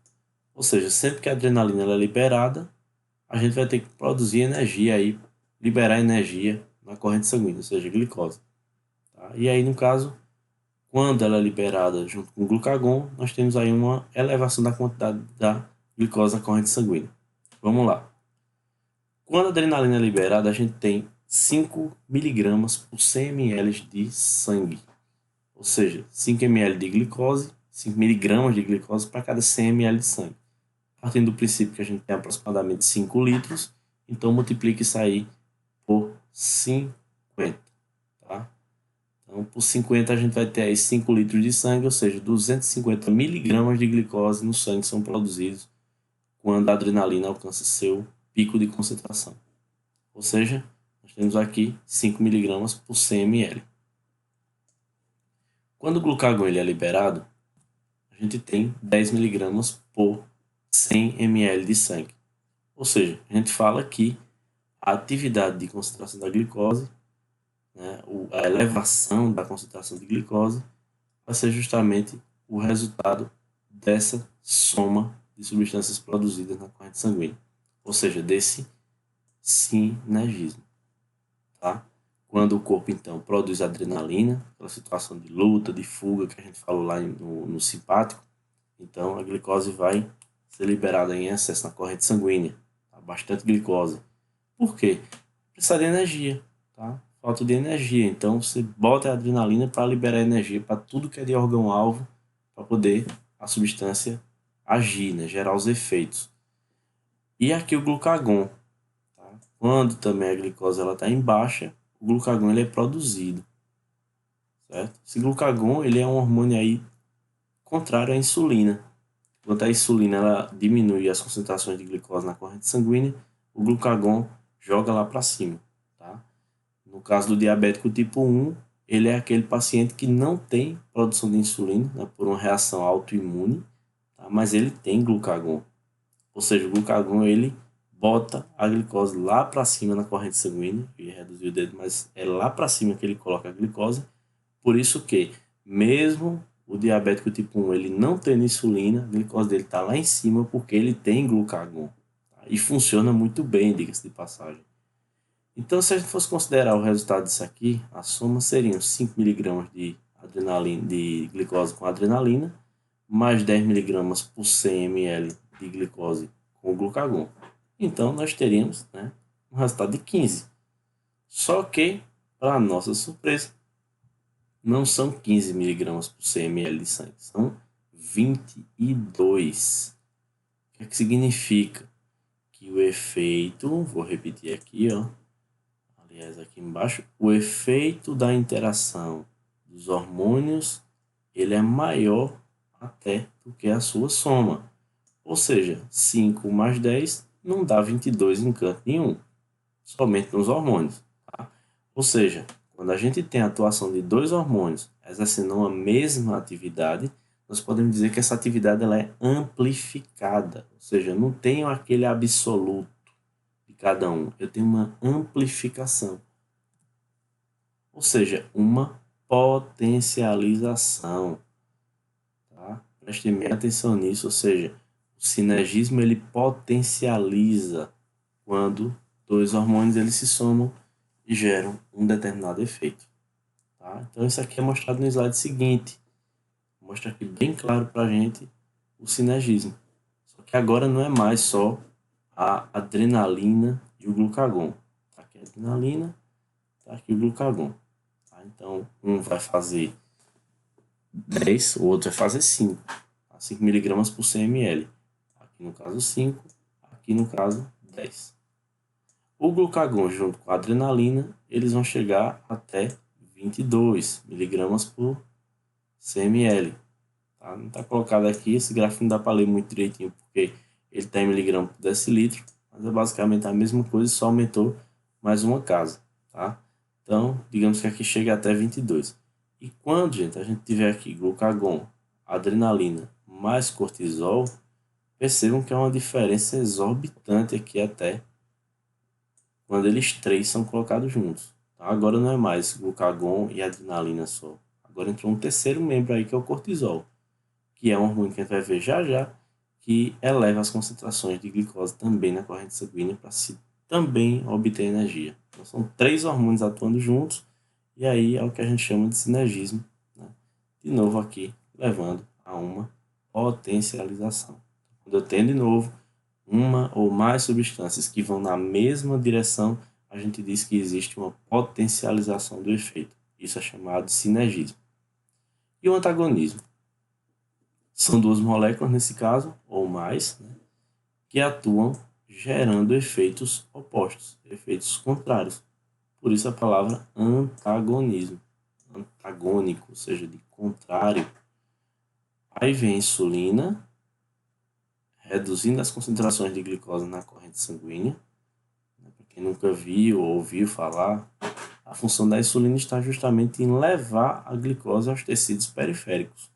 Ou seja, sempre que a adrenalina ela é liberada, a gente vai ter que produzir energia aí, liberar energia na corrente sanguínea, ou seja, glicose. Tá? E aí, no caso, quando ela é liberada junto com o glucagon, nós temos aí uma elevação da quantidade da glicose na corrente sanguínea. Vamos lá. Quando a adrenalina é liberada, a gente tem 5 miligramas por 100 ml de sangue. Ou seja, 5 ml de glicose, 5 miligramas de glicose para cada 100 ml de sangue. Partindo do princípio que a gente tem aproximadamente 5 litros, então multiplique isso aí por 50. Tá? Então, por 50 a gente vai ter aí 5 litros de sangue, ou seja, 250 miligramas de glicose no sangue são produzidos quando a adrenalina alcança seu pico de concentração. Ou seja, nós temos aqui 5 miligramas por 100 ml. Quando o glucagon ele é liberado, a gente tem 10 miligramas por 100 ml de sangue. Ou seja, a gente fala que a atividade de concentração da glicose, né, a elevação da concentração de glicose, vai ser justamente o resultado dessa soma de substâncias produzidas na corrente sanguínea. Ou seja, desse sinergismo. Tá? Quando o corpo, então, produz adrenalina, aquela situação de luta, de fuga que a gente falou lá no simpático, então a glicose vai ser liberada em excesso na corrente sanguínea. Tá? Bastante glicose. Por quê? Precisa de energia. Tá? Falta de energia. Então você bota a adrenalina para liberar energia para tudo que é de órgão-alvo, para poder a substância agir, né? Gerar os efeitos. E aqui o glucagon. Tá? Quando também a glicose está em baixa, o glucagon ele é produzido. Certo? Esse glucagon ele é um hormônio aí contrário à insulina. Quando a insulina ela diminui as concentrações de glicose na corrente sanguínea, o glucagon joga lá para cima. Tá? No caso do diabético tipo 1, ele é aquele paciente que não tem produção de insulina, né, por uma reação autoimune, tá? Mas ele tem glucagon. Ou seja, o glucagon ele bota a glicose lá para cima na corrente sanguínea, eu ia reduzir o dedo, mas é lá para cima que ele coloca a glicose. Por isso que, mesmo o diabético tipo 1 ele não tendo insulina, a glicose dele está lá em cima porque ele tem glucagon. Tá? E funciona muito bem, diga-se de passagem. Então, se a gente fosse considerar o resultado disso aqui, a soma seriam 5 miligramas de adrenalina, de glicose com adrenalina, mais 10 miligramas por 100 ml de glicose com glucagon. Então, nós teríamos, né, um resultado de 15. Só que, para nossa surpresa, não são 15 miligramas por 100 ml de sangue, são 22. O que é que significa? Que o efeito, vou repetir aqui, ó, aliás, aqui embaixo, o efeito da interação dos hormônios, ele é maior até do que a sua soma. Ou seja, 5 mais 10 não dá 22 em canto nenhum, somente nos hormônios. Tá? Ou seja, quando a gente tem a atuação de dois hormônios exercendo uma mesma atividade, nós podemos dizer que essa atividade ela é amplificada. Ou seja, eu não tenho aquele absoluto de cada um, eu tenho uma amplificação. Ou seja, uma potencialização. Tá? Prestem bem atenção nisso, ou seja, o sinergismo ele potencializa quando dois hormônios eles se somam e geram um determinado efeito. Tá? Então isso aqui é mostrado no slide seguinte. Mostra aqui bem claro para a gente o sinergismo. Só que agora não é mais só a adrenalina e o glucagon. Tá aqui a adrenalina, tá aqui o glucagon. Tá? Então um vai fazer 10, o outro vai fazer 5. 5 miligramas por 100 ml. Aqui no caso 5, aqui no caso 10. O glucagon junto com a adrenalina, eles vão chegar até 22 miligramas por 100 ml. Tá? Não está colocado aqui, esse gráfico não dá para ler muito direitinho, porque ele está em miligramas por decilitro, mas é basicamente a mesma coisa, só aumentou mais uma casa. Tá? Então, digamos que aqui chega até 22. E quando, gente, a gente tiver aqui glucagon, adrenalina mais cortisol, percebam que há uma diferença exorbitante aqui até quando eles três são colocados juntos. Tá? Agora não é mais glucagon e adrenalina só. Agora entrou um terceiro membro aí que é o cortisol, que é um hormônio que a gente vai ver já já, que eleva as concentrações de glicose também na corrente sanguínea para se também obter energia. Então são três hormônios atuando juntos e aí é o que a gente chama de sinergismo, né? De novo aqui, levando a uma potencialização. Quando eu tenho de novo uma ou mais substâncias que vão na mesma direção, a gente diz que existe uma potencialização do efeito. Isso é chamado de sinergismo. E o antagonismo? São duas moléculas, nesse caso, ou mais, né, que atuam gerando efeitos opostos, efeitos contrários. Por isso a palavra antagonismo, antagônico, ou seja, de contrário. Aí vem a insulina, reduzindo as concentrações de glicose na corrente sanguínea. Para quem nunca viu ou ouviu falar, a função da insulina está justamente em levar a glicose aos tecidos periféricos,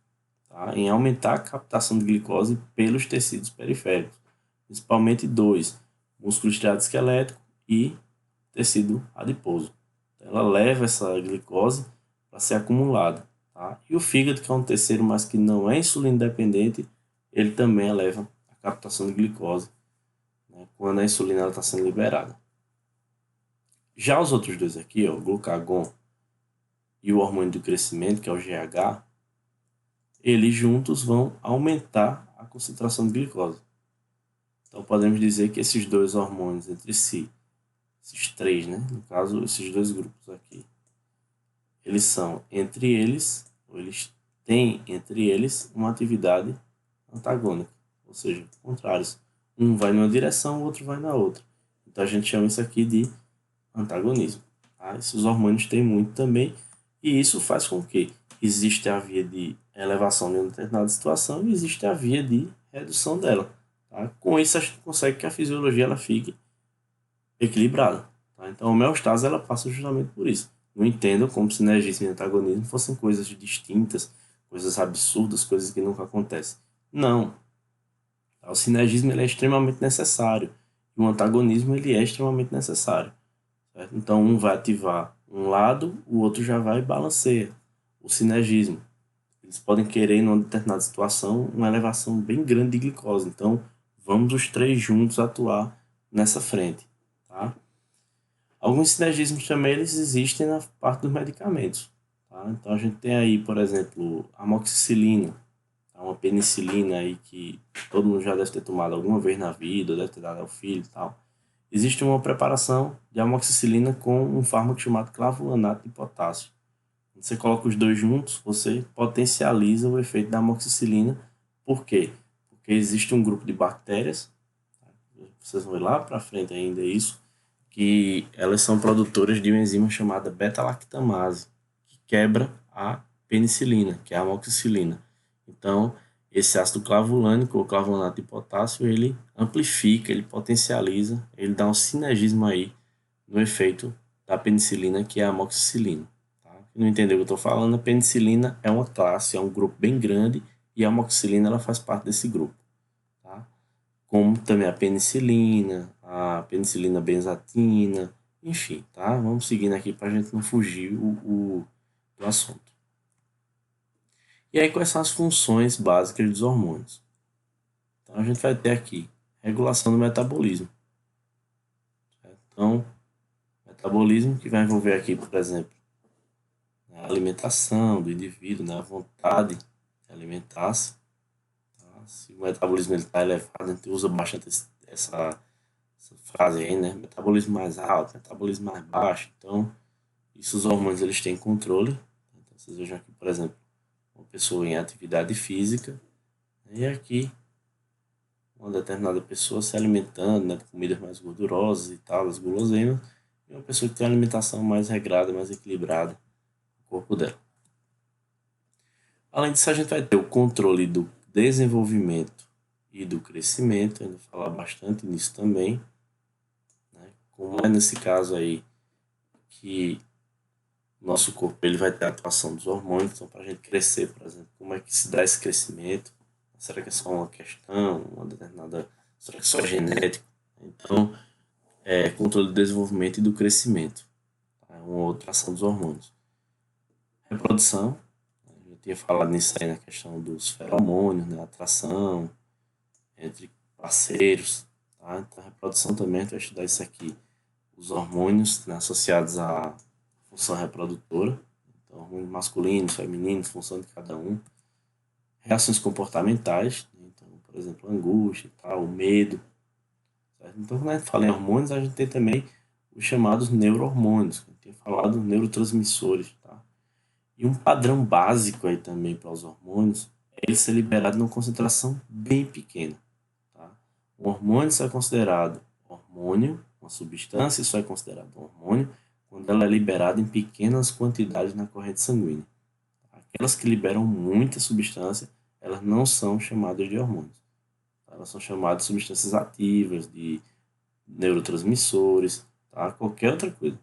tá? Em aumentar a captação de glicose pelos tecidos periféricos, principalmente dois, músculo estriado esquelético e tecido adiposo. Então, ela leva essa glicose para ser acumulada. Tá? E o fígado, que é um terceiro, mas que não é insulina dependente, ele também eleva a captação de glicose, né, quando a insulina está sendo liberada. Já os outros dois aqui, ó, o glucagon e o hormônio do crescimento, que é o GH, eles juntos vão aumentar a concentração de glicose. Então podemos dizer que esses dois hormônios entre si, esses três, né, no caso esses dois grupos aqui, eles são entre eles, ou eles têm entre eles uma atividade antagônica, ou seja, contrários. Um vai numa direção, o outro vai na outra. Então a gente chama isso aqui de antagonismo. Tá? Esses hormônios têm muito também, e isso faz com que existe a via de elevação de uma determinada situação e existe a via de redução dela. Tá? Com isso a gente consegue que a fisiologia ela fique equilibrada. Tá? Então a homeostase ela passa justamente por isso. Não entendo como sinergismo e antagonismo fossem coisas distintas, coisas absurdas, coisas que nunca acontecem. Não. Tá? O sinergismo ele é extremamente necessário e o antagonismo ele é extremamente necessário. Certo? Então um vai ativar um lado, o outro já vai e balanceia. O sinergismo. Eles podem querer, em uma determinada situação, uma elevação bem grande de glicose. Então, vamos os três juntos atuar nessa frente. Tá? Alguns sinergismos também eles existem na parte dos medicamentos. Tá? Então, a gente tem aí, por exemplo, a amoxicilina, tá? Uma penicilina aí que todo mundo já deve ter tomado alguma vez na vida, deve ter dado ao filho e tal. Existe uma preparação de amoxicilina com um fármaco chamado clavulanato de potássio. Você coloca os dois juntos, você potencializa o efeito da amoxicilina. Por quê? Porque existe um grupo de bactérias, tá? Vocês vão ver lá para frente ainda isso, que elas são produtoras de uma enzima chamada beta-lactamase, que quebra a penicilina, que é a amoxicilina. Então, esse ácido clavulânico ou clavulanato de potássio, ele amplifica, ele potencializa, ele dá um sinergismo aí no efeito da penicilina, que é a amoxicilina. Não entendeu o que eu estou falando, a penicilina é uma classe, é um grupo bem grande e a amoxicilina ela faz parte desse grupo. Tá? Como também a penicilina benzatina, enfim, tá? Vamos seguindo aqui para a gente não fugir do assunto. E aí, quais são as funções básicas dos hormônios? Então, a gente vai ter aqui regulação do metabolismo. Certo? Então, metabolismo que vai envolver aqui, por exemplo, a alimentação do indivíduo, né? A vontade de alimentar-se. Tá? Se o metabolismo está elevado, a gente usa bastante essa frase aí, né? Metabolismo mais alto, metabolismo mais baixo. Então, isso os hormônios eles têm controle. Então, vocês vejam aqui, por exemplo, uma pessoa em atividade física, e aqui uma determinada pessoa se alimentando, né, de comidas mais gordurosas e tal, as guloseimas, e uma pessoa que tem uma alimentação mais regrada, mais equilibrada no corpo dela. Além disso, a gente vai ter o controle do desenvolvimento e do crescimento, ainda falar bastante nisso também, né? Como é nesse caso aí, que nosso corpo ele vai ter a atuação dos hormônios, então para a gente crescer, por exemplo, como é que se dá esse crescimento? Será que é só uma questão, uma determinada, será que é só genético? Então, é controle do desenvolvimento e do crescimento, tá? É uma outra ação dos hormônios. Reprodução, eu tinha falado nisso aí na questão dos feromônios, né? Atração entre parceiros, tá? Então, a reprodução também, a gente vai estudar isso aqui, os hormônios, né, associados à função reprodutora, então, hormônios masculinos, femininos, função de cada um. Reações comportamentais, né? Então, por exemplo, angústia, tal, o medo. Certo? Então, quando a gente fala em hormônios, a gente tem também os chamados neurohormônios, que a gente tem falado neurotransmissores. Tá? E um padrão básico aí também para os hormônios é ele ser liberado numa concentração bem pequena. Tá? Um hormônio só é considerado hormônio, uma substância só é considerada um hormônio quando ela é liberada em pequenas quantidades na corrente sanguínea. Aquelas que liberam muita substância, elas não são chamadas de hormônios. Elas são chamadas de substâncias ativas, de neurotransmissores, tá? Qualquer outra coisa.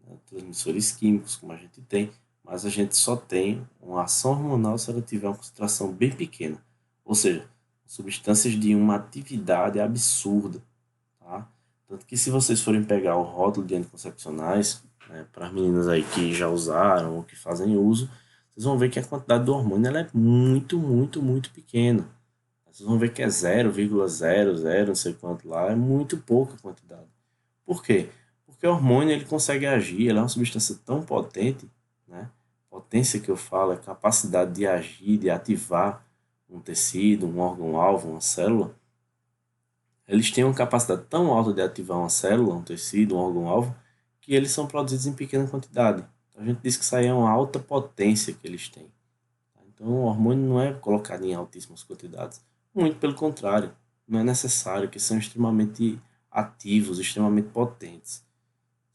Né? Transmissores químicos, como a gente tem, mas a gente só tem uma ação hormonal se ela tiver uma concentração bem pequena. Ou seja, substâncias de uma atividade absurda. Tá? Tanto que se vocês forem pegar o rótulo de anticoncepcionais, né, para as meninas aí que já usaram ou que fazem uso, vocês vão ver que a quantidade do hormônio ela é muito, muito, muito pequena. Vocês vão ver que é 0,00 não sei quanto lá, é muito pouca quantidade. Por quê? Porque o hormônio ele consegue agir, ele é uma substância tão potente, né? Potência que eu falo é capacidade de agir, de ativar um tecido, um órgão-alvo, uma célula. Eles têm uma capacidade tão alta de ativar uma célula, um tecido, um órgão-alvo, que eles são produzidos em pequena quantidade. Então, a gente diz que isso aí é uma alta potência que eles têm. Então, o hormônio não é colocado em altíssimas quantidades. Muito pelo contrário, não é necessário, que são extremamente ativos, extremamente potentes.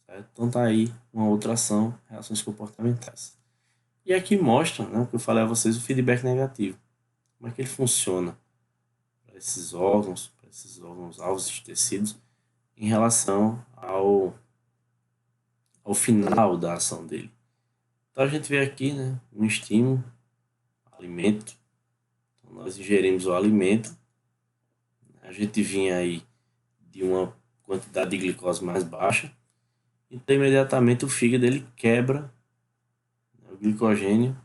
Certo? Então, tá aí uma outra ação, reações comportamentais. E aqui mostra, né, o que eu falei a vocês, o feedback negativo. Como é que ele funciona para esses órgãos alvos e tecidos, em relação ao final da ação dele. Então, a gente vê aqui, né, um estímulo, alimento. Então, nós ingerimos o alimento, a gente vinha aí de uma quantidade de glicose mais baixa, então imediatamente o fígado ele quebra, né, o glicogênio,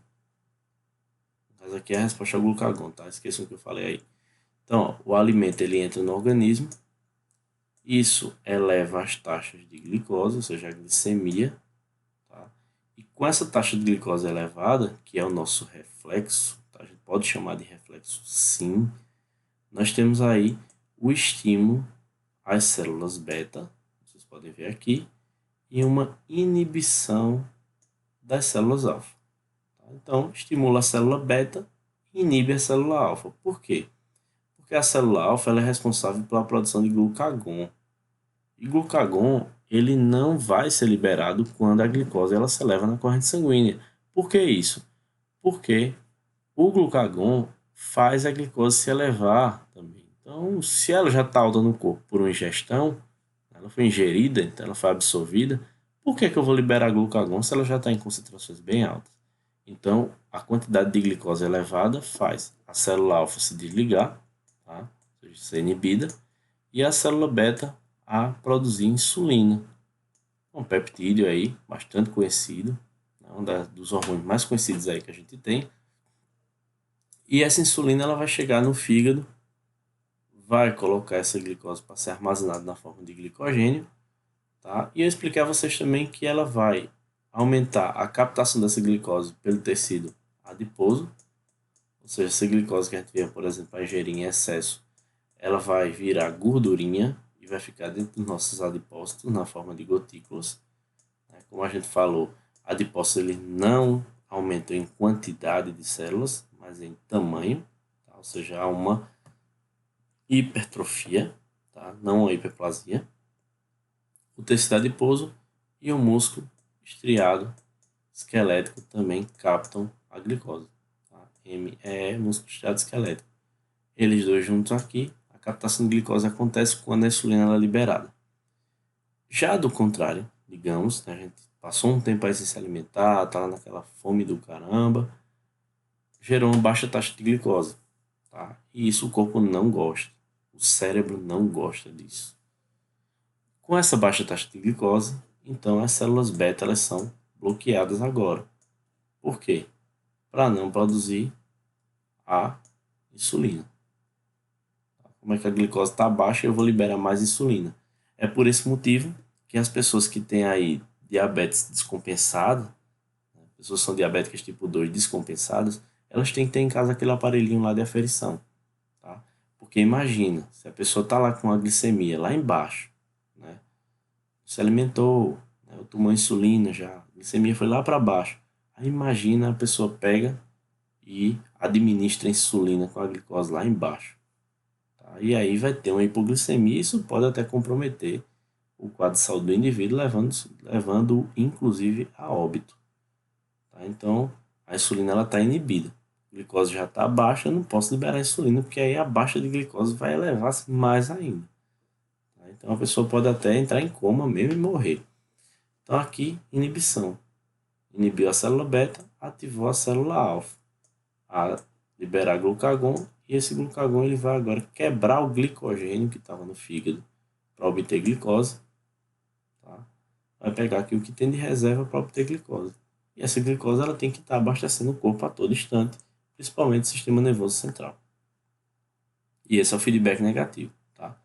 mas aqui é a resposta ao glucagon, tá? Esqueçam o que eu falei aí. Então, ó, o alimento ele entra no organismo, isso eleva as taxas de glicose, ou seja, a glicemia, tá? E com essa taxa de glicose elevada, que é o nosso reflexo, tá? A gente pode chamar de reflexo sim, nós temos aí o estímulo às células beta, vocês podem ver aqui, e uma inibição das células alfa. Então, estimula a célula beta e inibe a célula alfa. Por quê? Porque a célula alfa ela é responsável pela produção de glucagon. E glucagon ele não vai ser liberado quando a glicose ela se eleva na corrente sanguínea. Por que isso? Porque o glucagon faz a glicose se elevar também. Então, se ela já está alta no corpo por uma ingestão, ela foi ingerida, então ela foi absorvida, por que que eu vou liberar glucagon se ela já está em concentrações bem altas? Então, a quantidade de glicose elevada faz a célula alfa se desligar, tá? Ou seja, ser inibida, e a célula beta a produzir insulina, um peptídeo aí bastante conhecido, né? Dos hormônios mais conhecidos aí que a gente tem. E essa insulina ela vai chegar no fígado, vai colocar essa glicose para ser armazenada na forma de glicogênio, tá? E eu expliquei a vocês também que ela vai aumentar a captação dessa glicose pelo tecido adiposo, ou seja, essa glicose que a gente vê, por exemplo, a ingerir em excesso, ela vai virar gordurinha e vai ficar dentro dos nossos adipócitos na forma de gotículas. Como a gente falou, adipócitos ele não aumentam em quantidade de células, mas em tamanho, tá? Ou seja, há uma hipertrofia, tá? Não uma hiperplasia. O tecido adiposo e o músculo estriado esquelético também captam a glicose. Tá? ME, músculo estriado esquelético. Eles dois juntos aqui, a captação de glicose acontece quando a insulina é liberada. Já do contrário, digamos, né, a gente passou um tempo aí sem se alimentar, tá lá naquela fome do caramba, gerou uma baixa taxa de glicose, tá? E isso o corpo não gosta, o cérebro não gosta disso. Com essa baixa taxa de glicose, então as células beta elas são bloqueadas agora. Por quê? Para não produzir a insulina. Como é que a glicose está baixa, eu vou liberar mais insulina. É por esse motivo que as pessoas que têm aí diabetes descompensada, pessoas que são diabéticas tipo 2 descompensadas, elas têm que ter em casa aquele aparelhinho lá de aferição. Tá? Porque imagina, se a pessoa está lá com a glicemia lá embaixo, né? Se alimentou, né? Tomou insulina já, a glicemia foi lá para baixo. Aí imagina a pessoa pega e administra insulina com a glicose lá embaixo. Tá? E aí vai ter uma hipoglicemia e isso pode até comprometer o quadro de saúde do indivíduo, levando inclusive a óbito. Tá? Então, a insulina está inibida. A glicose já está baixa, eu não posso liberar a insulina, porque aí a baixa de glicose vai elevar-se mais ainda. Tá? Então, a pessoa pode até entrar em coma mesmo e morrer. Então, aqui, inibição. Inibiu a célula beta, ativou a célula alfa a liberar glucagon, e esse glucagon ele vai agora quebrar o glicogênio que estava no fígado para obter glicose. Tá? Vai pegar aqui o que tem de reserva para obter glicose. E essa glicose ela tem que estar abastecendo o corpo a todo instante, principalmente o sistema nervoso central. E esse é o feedback negativo. Tá?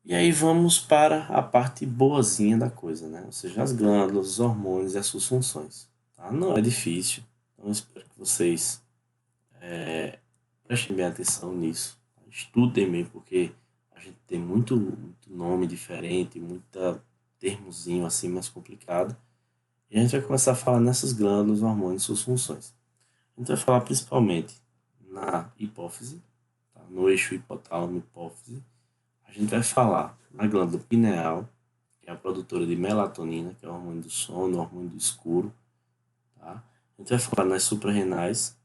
E aí vamos para a parte boazinha da coisa, né? Ou seja, as glândulas, os hormônios e as suas funções. Tá? Não é difícil, então espero que vocês prestem bem atenção nisso. Estudem bem, porque a gente tem muito nome diferente, muita termozinho assim mais complicado. E a gente vai começar a falar nessas glândulas, hormônios e suas funções. A gente vai falar principalmente na hipófise, tá? No eixo hipotálamo-hipófise. A gente vai falar na glândula pineal, que é a produtora de melatonina, que é o hormônio do sono, o hormônio do escuro. Tá? A gente vai falar nas suprarrenais,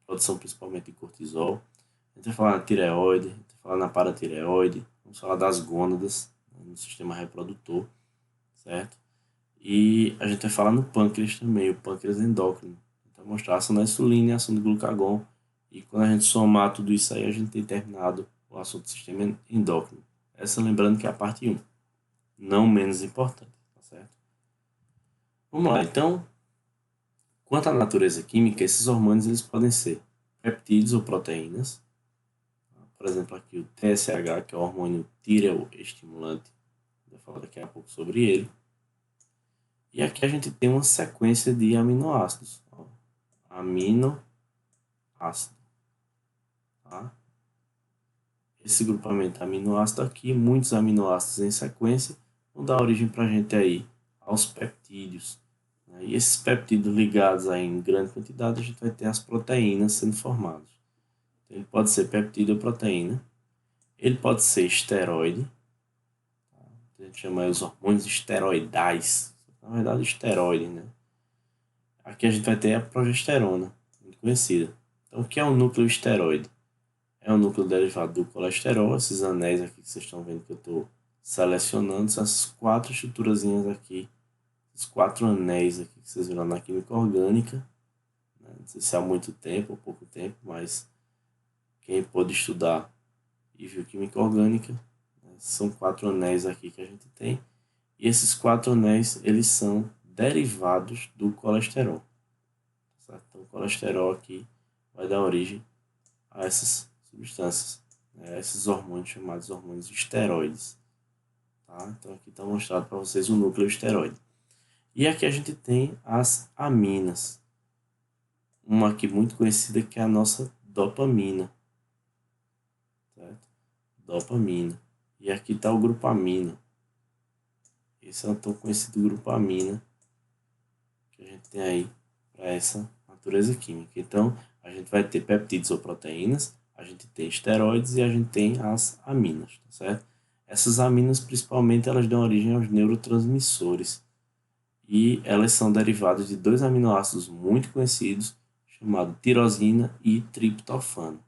produção principalmente de cortisol. A gente vai falar na tireoide, a gente vai falar na paratireoide, vamos falar das gônadas, né, no sistema reprodutor, certo? E a gente vai falar no pâncreas também, o pâncreas endócrino. Então, mostrar a ação da insulina e a ação do glucagon. E quando a gente somar tudo isso aí, a gente tem terminado o assunto do sistema endócrino. Essa lembrando que é a parte 1, não menos importante, tá certo? Vamos lá, então, quanto à natureza química, esses hormônios eles podem ser peptídeos ou proteínas. Por exemplo, aqui o TSH, que é o hormônio tireoestimulante. Vou falar daqui a pouco sobre ele. E aqui a gente tem uma sequência de aminoácidos. Ó. Aminoácido. Tá? Esse grupamento aminoácido aqui, muitos aminoácidos em sequência, vão dar origem para a gente aí aos peptídeos. Né? E esses peptídeos ligados aí em grande quantidade, a gente vai ter as proteínas sendo formadas. Então, ele pode ser peptídeo ou proteína. Ele pode ser esteroide. Tá? A gente chama os hormônios esteroidais. Na verdade, esteroide, né? Aqui a gente vai ter a progesterona, muito conhecida. Então, o que é um núcleo esteroide? É um núcleo derivado do colesterol, esses anéis aqui que vocês estão vendo que eu estou selecionando, são essas 4 estruturazinhas aqui, esses 4 anéis aqui que vocês viram na química orgânica. Né? Não sei se há muito tempo ou pouco tempo, mas quem pôde estudar e viu química orgânica, né? São 4 anéis aqui que a gente tem. E esses 4 anéis, eles são derivados do colesterol. Certo? Então, o colesterol aqui vai dar origem a essas substâncias, né? Esses hormônios chamados hormônios esteroides. Tá? Então, aqui está mostrado para vocês o núcleo esteroide. E aqui a gente tem as aminas. Uma aqui muito conhecida que é a nossa dopamina. Certo? Dopamina. E aqui está o grupamina. Esse é o tão conhecido grupamina que a gente tem aí para essa natureza química. Então, a gente vai ter peptídeos ou proteínas, a gente tem esteroides e a gente tem as aminas, tá certo? Essas aminas, principalmente, elas dão origem aos neurotransmissores e elas são derivadas de 2 aminoácidos muito conhecidos, chamados tirosina e triptofano.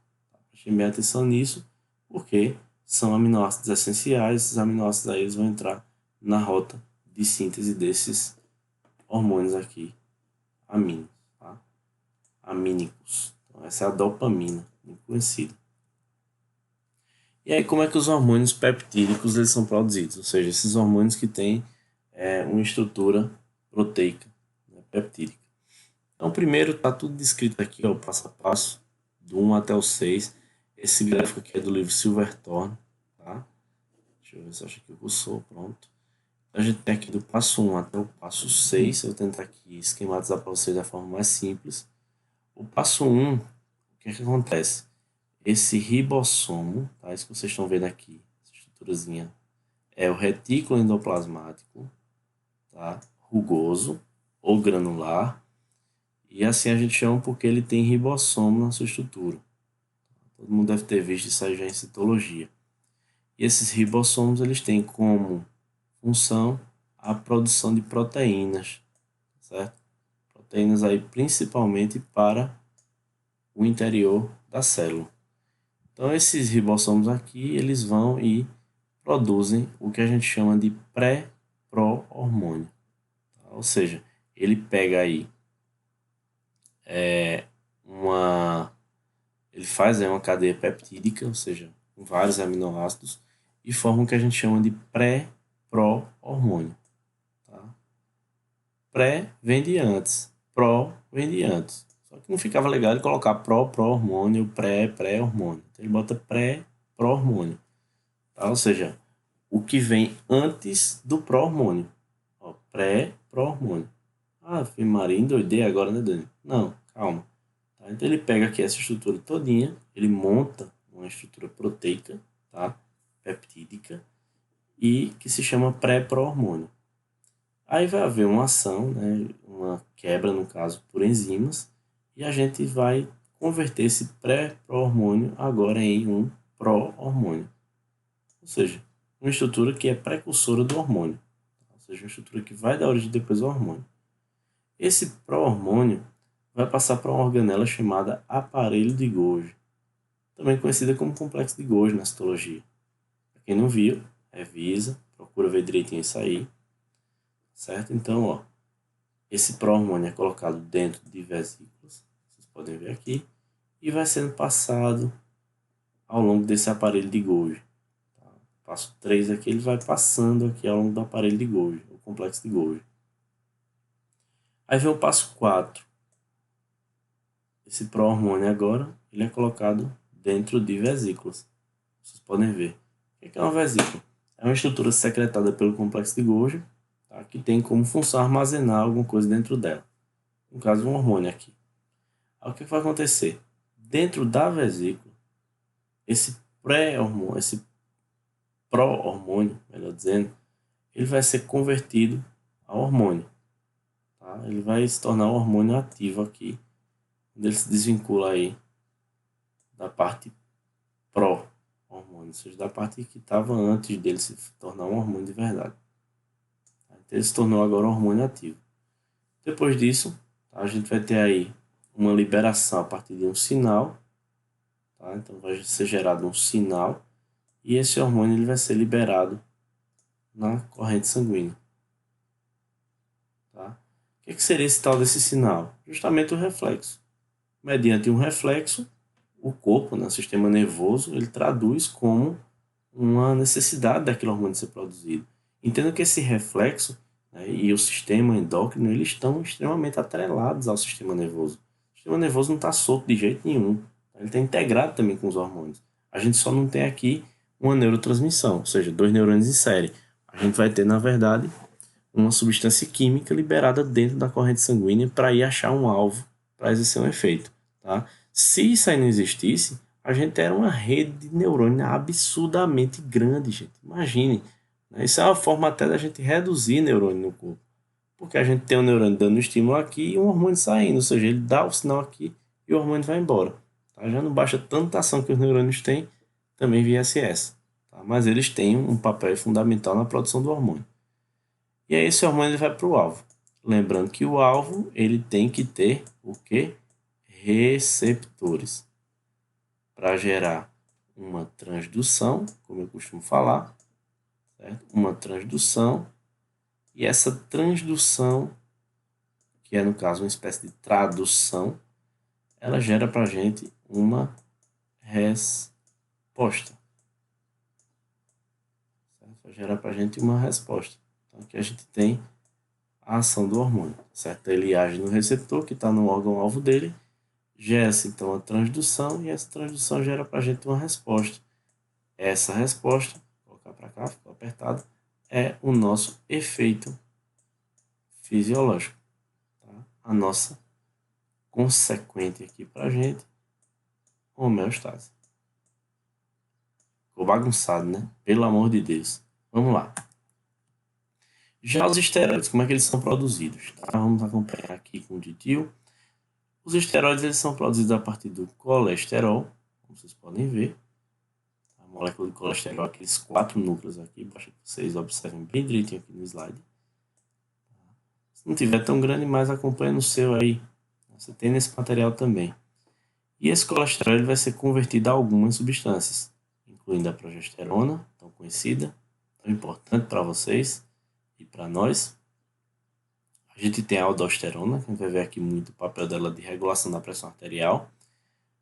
Prestem bem atenção nisso, porque são aminoácidos essenciais, esses aminoácidos aí eles vão entrar na rota de síntese desses hormônios aqui, amínicos, tá? Amínicos. Então, essa é a dopamina, muito conhecida. E aí, como é que os hormônios peptídicos eles são produzidos? Ou seja, esses hormônios que têm uma estrutura proteica, né, peptídica. Então, primeiro está tudo descrito aqui, ó, o passo a passo, do 1 até o 6. Esse gráfico aqui é do livro Silverthorne, tá? Deixa eu ver se eu acho que cursou, pronto. A gente tem aqui do passo 1 até o passo 6. Eu vou tentar aqui esquematizar para vocês da forma mais simples. O passo 1, o que é que acontece? Esse ribossomo, tá? Isso que vocês estão vendo aqui, essa estruturazinha, é o retículo endoplasmático, tá? Rugoso ou granular. E assim a gente chama porque ele tem ribossomo na sua estrutura. Todo mundo deve ter visto isso aí já em citologia. E esses ribossomos eles têm como função a produção de proteínas, certo? Proteínas aí principalmente para o interior da célula. Então esses ribossomos aqui, eles vão e produzem o que a gente chama de pré-pró-hormônio. Tá? Ou seja, ele pega aí ele faz uma cadeia peptídica, ou seja, com vários aminoácidos, e forma o que a gente chama de pré-pró-hormônio. Tá? Pré vem de antes, pró vem de antes. Só que não ficava legal ele colocar pró-pró-hormônio, pré-pré-hormônio. Então ele bota pré-pró-hormônio. Tá? Ou seja, o que vem antes do pró-hormônio. Pré-pró-hormônio. Ah, fui Maria, endoidei agora, né, Dani? Não, calma. Tá? Então ele pega aqui essa estrutura todinha, ele monta uma estrutura proteica, tá? Peptídica, e que se chama pré-pró-hormônio. Aí vai haver uma ação, né, uma quebra, no caso, por enzimas, e a gente vai converter esse pré-pró-hormônio agora em um pró-hormônio. Ou seja, uma estrutura que é precursora do hormônio. Ou seja, uma estrutura que vai dar origem depois ao hormônio. Esse pró-hormônio vai passar para uma organela chamada aparelho de Golgi, também conhecida como complexo de Golgi na citologia. Para quem não viu, revisa, procura ver direitinho isso aí, certo? Então, ó, esse pró-hormônio é colocado dentro de vesículas, vocês podem ver aqui, e vai sendo passado ao longo desse aparelho de Golgi. Tá? Passo 3 aqui, ele vai passando aqui ao longo do aparelho de Golgi, o complexo de Golgi. Aí vem o passo 4. Esse pró-hormônio agora, ele é colocado dentro de vesículas. Vocês podem ver. O que é uma vesícula? É uma estrutura secretada pelo complexo de Golgi, tá? Que tem como função armazenar alguma coisa dentro dela. No caso, um hormônio aqui. Aí, o que vai acontecer? Dentro da vesícula, esse pré-hormônio, esse pró-hormônio, melhor dizendo, ele vai ser convertido a hormônio. Tá? Ele vai se tornar um hormônio ativo aqui, onde ele se desvincula aí da parte pró-hormônio, ou seja, da parte que estava antes dele se tornar um hormônio de verdade. Então, ele se tornou agora um hormônio ativo. Depois disso, a gente vai ter aí uma liberação a partir de um sinal. Tá? Então vai ser gerado um sinal e esse hormônio ele vai ser liberado na corrente sanguínea. Tá? O que seria esse tal desse sinal? Justamente o reflexo. Mediante um reflexo, o corpo, né, o sistema nervoso, ele traduz como uma necessidade daquele hormônio ser produzido. Entendo que esse reflexo, né, e o sistema endócrino, eles estão extremamente atrelados ao sistema nervoso. O sistema nervoso não está solto de jeito nenhum. Ele está integrado também com os hormônios. A gente só não tem aqui uma neurotransmissão, ou seja, dois neurônios em série. A gente vai ter, na verdade, uma substância química liberada dentro da corrente sanguínea para ir achar um alvo para exercer um efeito. Tá? Se isso aí não existisse, a gente era uma rede de neurônio absurdamente grande, gente. Imagine. Né? Isso é uma forma até da gente reduzir neurônio no corpo. Porque a gente tem um neurônio dando estímulo aqui e um hormônio saindo. Ou seja, ele dá o sinal aqui e o hormônio vai embora. Tá? Já não basta tanta ação que os neurônios têm, também via SS. Tá? Mas eles têm um papel fundamental na produção do hormônio. E aí esse hormônio ele vai para o alvo. Lembrando que o alvo ele tem que ter o quê? Receptores. Para gerar uma transdução, como eu costumo falar, certo? Uma transdução E essa transdução, que é no caso uma espécie de tradução, ela gera para a gente uma resposta. Certo? Gera para a gente uma resposta. Então aqui a gente tem a ação do hormônio, certo? Ele age no receptor que está no órgão-alvo dele, gera-se então a transdução e essa transdução gera para a gente uma resposta. Essa resposta, vou colocar para cá, ficou apertado, é o nosso efeito fisiológico. Tá? A nossa consequente aqui para a gente, homeostase. Ficou bagunçado, né? Pelo amor de Deus. Vamos lá. Já os esteroides, como é que eles são produzidos? Tá? Vamos acompanhar aqui com o Ditil. Os esteroides eles são produzidos a partir do colesterol, como vocês podem ver. A molécula de colesterol, aqueles 4 núcleos aqui, basta que vocês observem bem direitinho aqui no slide. Se não tiver tão grande, mas acompanha no seu aí. Você tem nesse material também. E esse colesterol ele vai ser convertido a algumas substâncias, incluindo a progesterona, tão conhecida, tão importante para vocês e para nós. A gente tem a aldosterona, que a gente vai ver aqui muito o papel dela de regulação da pressão arterial.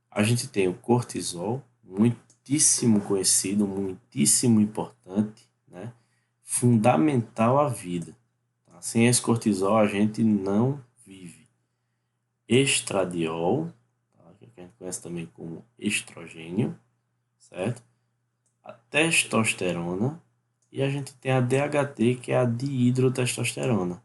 A gente tem o cortisol, muitíssimo conhecido, muitíssimo importante, né? Fundamental à vida. Tá? Sem esse cortisol a gente não vive. Estradiol, tá? Que a gente conhece também como estrogênio, certo? A testosterona e a gente tem a DHT, que é a dihidrotestosterona.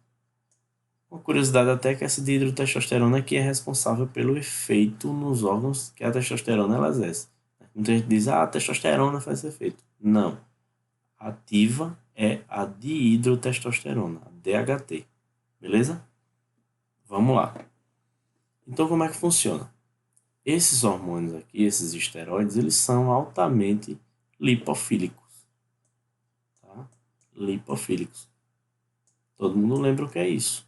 Uma curiosidade até que essa dihidrotestosterona aqui é responsável pelo efeito nos órgãos que a testosterona ela exerce. Muita gente diz, a testosterona faz esse efeito. Não. Ativa é a dihidrotestosterona, a DHT. Beleza? Vamos lá. Então, como é que funciona? Esses hormônios aqui, esses esteroides, eles são altamente lipofílicos. Tá? Lipofílicos. Todo mundo lembra o que é isso.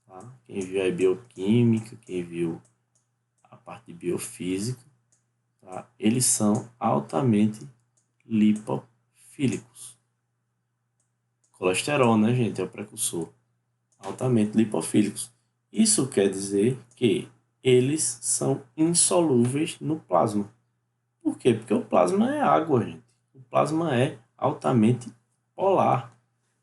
Tá? Quem viu a bioquímica, quem viu a parte de biofísica, tá? Eles são altamente lipofílicos. Colesterol, né, gente, é o precursor. Altamente lipofílicos. Isso quer dizer que eles são insolúveis no plasma. Por quê? Porque o plasma é água, gente. O plasma é altamente polar.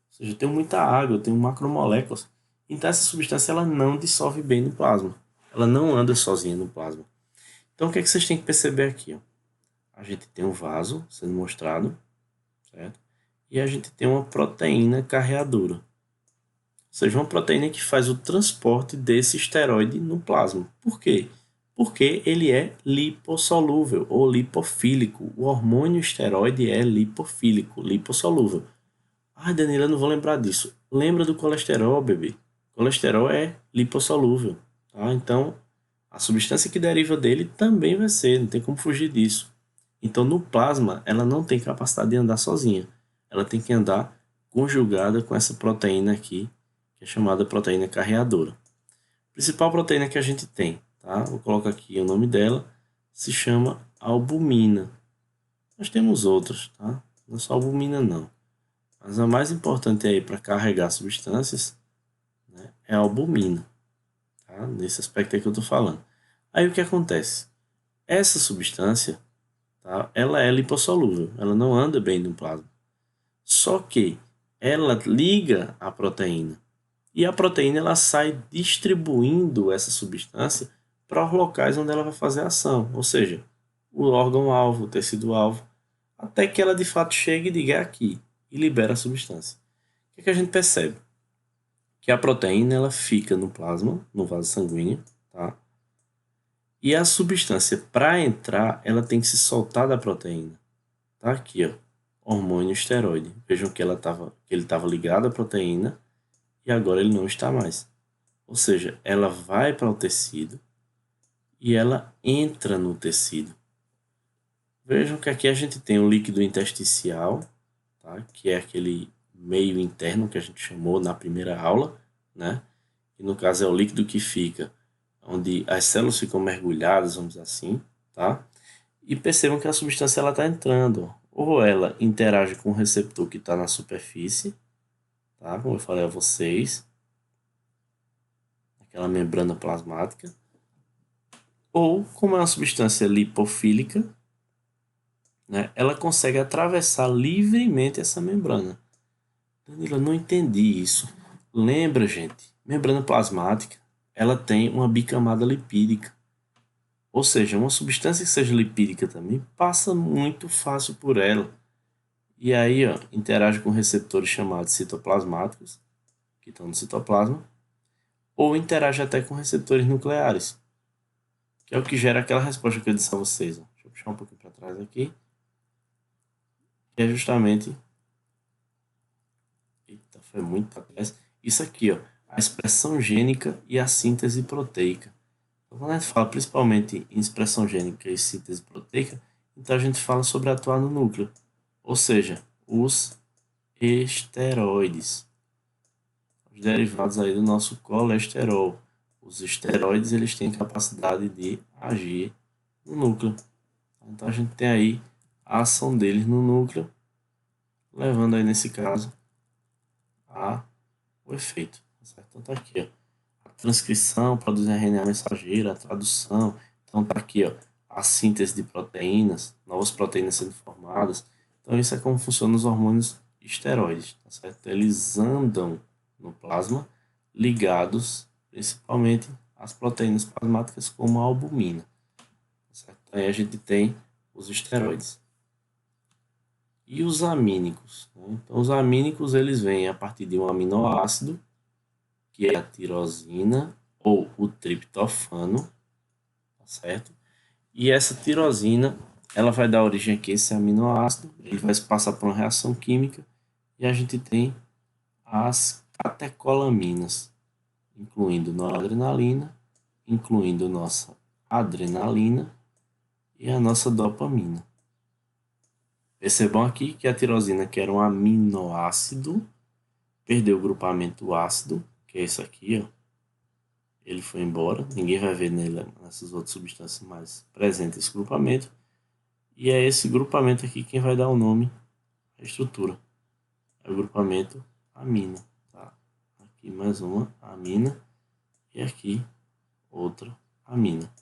Ou seja, tem muita água, tem macromoléculas. Então essa substância ela não dissolve bem no plasma. Ela não anda sozinha no plasma. Então o que é que vocês têm que perceber aqui? Ó? A gente tem um vaso sendo mostrado, certo? E a gente tem uma proteína carreadora. Ou seja, uma proteína que faz o transporte desse esteroide no plasma. Por quê? Porque ele é lipossolúvel ou lipofílico. O hormônio esteroide é lipofílico, lipossolúvel. Ah, Danilo, eu não vou lembrar disso. Lembra do colesterol, bebê. Colesterol é lipossolúvel. Tá? Então, a substância que deriva dele também vai ser, não tem como fugir disso. Então, no plasma, ela não tem capacidade de andar sozinha. Ela tem que andar conjugada com essa proteína aqui, que é chamada proteína carreadora. A principal proteína que a gente tem, tá? Vou colocar aqui o nome dela, se chama albumina. Nós temos outras, tá? Não é só albumina, não. Mas a mais importante aí para carregar substâncias, né, é a albumina. Tá? Nesse aspecto aí que eu estou falando. Aí o que acontece? Essa substância, tá, ela é lipossolúvel, ela não anda bem no plasma. Só que ela liga a proteína. E a proteína ela sai distribuindo essa substância para os locais onde ela vai fazer a ação. Ou seja, o órgão-alvo, o tecido-alvo, até que ela de fato chegue e diga "É aqui" e libera a substância. O que a gente percebe? Que a proteína ela fica no plasma, no vaso sanguíneo, tá? E a substância, para entrar, ela tem que se soltar da proteína. Tá aqui, ó, hormônio esteroide. Vejam que ele estava ligado à proteína e agora ele não está mais. Ou seja, ela vai para o tecido e ela entra no tecido. Vejam que aqui a gente tem o líquido intersticial, tá? Que é aquele meio interno que a gente chamou na primeira aula, né? Que no caso é o líquido que fica onde as células ficam mergulhadas, vamos dizer assim, tá? E percebam que a substância ela está entrando, ou ela interage com o receptor que está na superfície, tá? Como eu falei a vocês, aquela membrana plasmática. Ou, como é uma substância lipofílica, né, ela consegue atravessar livremente essa membrana. Danilo, eu não entendi isso. Lembra, gente, membrana plasmática, ela tem uma bicamada lipídica. Ou seja, uma substância que seja lipídica também passa muito fácil por ela. E aí, ó, interage com receptores chamados citoplasmáticos, que estão no citoplasma, ou interage até com receptores nucleares, que é o que gera aquela resposta que eu disse a vocês. Ó. Deixa eu puxar um pouquinho para trás aqui. Que é justamente. Eita, foi muito para trás. Isso aqui, ó, a expressão gênica e a síntese proteica. Então, quando a gente fala principalmente em expressão gênica e síntese proteica, então a gente fala sobre atuar no núcleo, ou seja, os esteroides, os derivados aí do nosso colesterol. Os esteroides, eles têm capacidade de agir no núcleo. Então a gente tem aí a ação deles no núcleo, levando aí nesse caso a o efeito. Certo? Então tá aqui, ó. A transcrição produz RNA mensageiro, a tradução. Então tá aqui, ó, a síntese de proteínas, novas proteínas sendo formadas. Então isso é como funcionam os hormônios esteroides, tá certo? Eles andam no plasma ligados principalmente às proteínas plasmáticas como a albumina, tá certo? Aí a gente tem os esteroides. E os amínicos, né? Então os amínicos eles vêm a partir de um aminoácido que é a tirosina ou o triptofano, tá certo? E essa tirosina, ela vai dar origem aqui a esse aminoácido, ele vai passar por uma reação química e a gente tem as catecolaminas, incluindo noradrenalina, incluindo nossa adrenalina e a nossa dopamina. Percebam aqui que a tirosina, que era um aminoácido, perdeu o grupamento ácido, que é esse aqui, ó. Ele foi embora, ninguém vai ver nele, nessas outras substâncias mais presentes esse grupamento. E é esse grupamento aqui quem vai dar o nome à estrutura. É o grupamento amina. Tá? Aqui mais uma amina e aqui outra amina.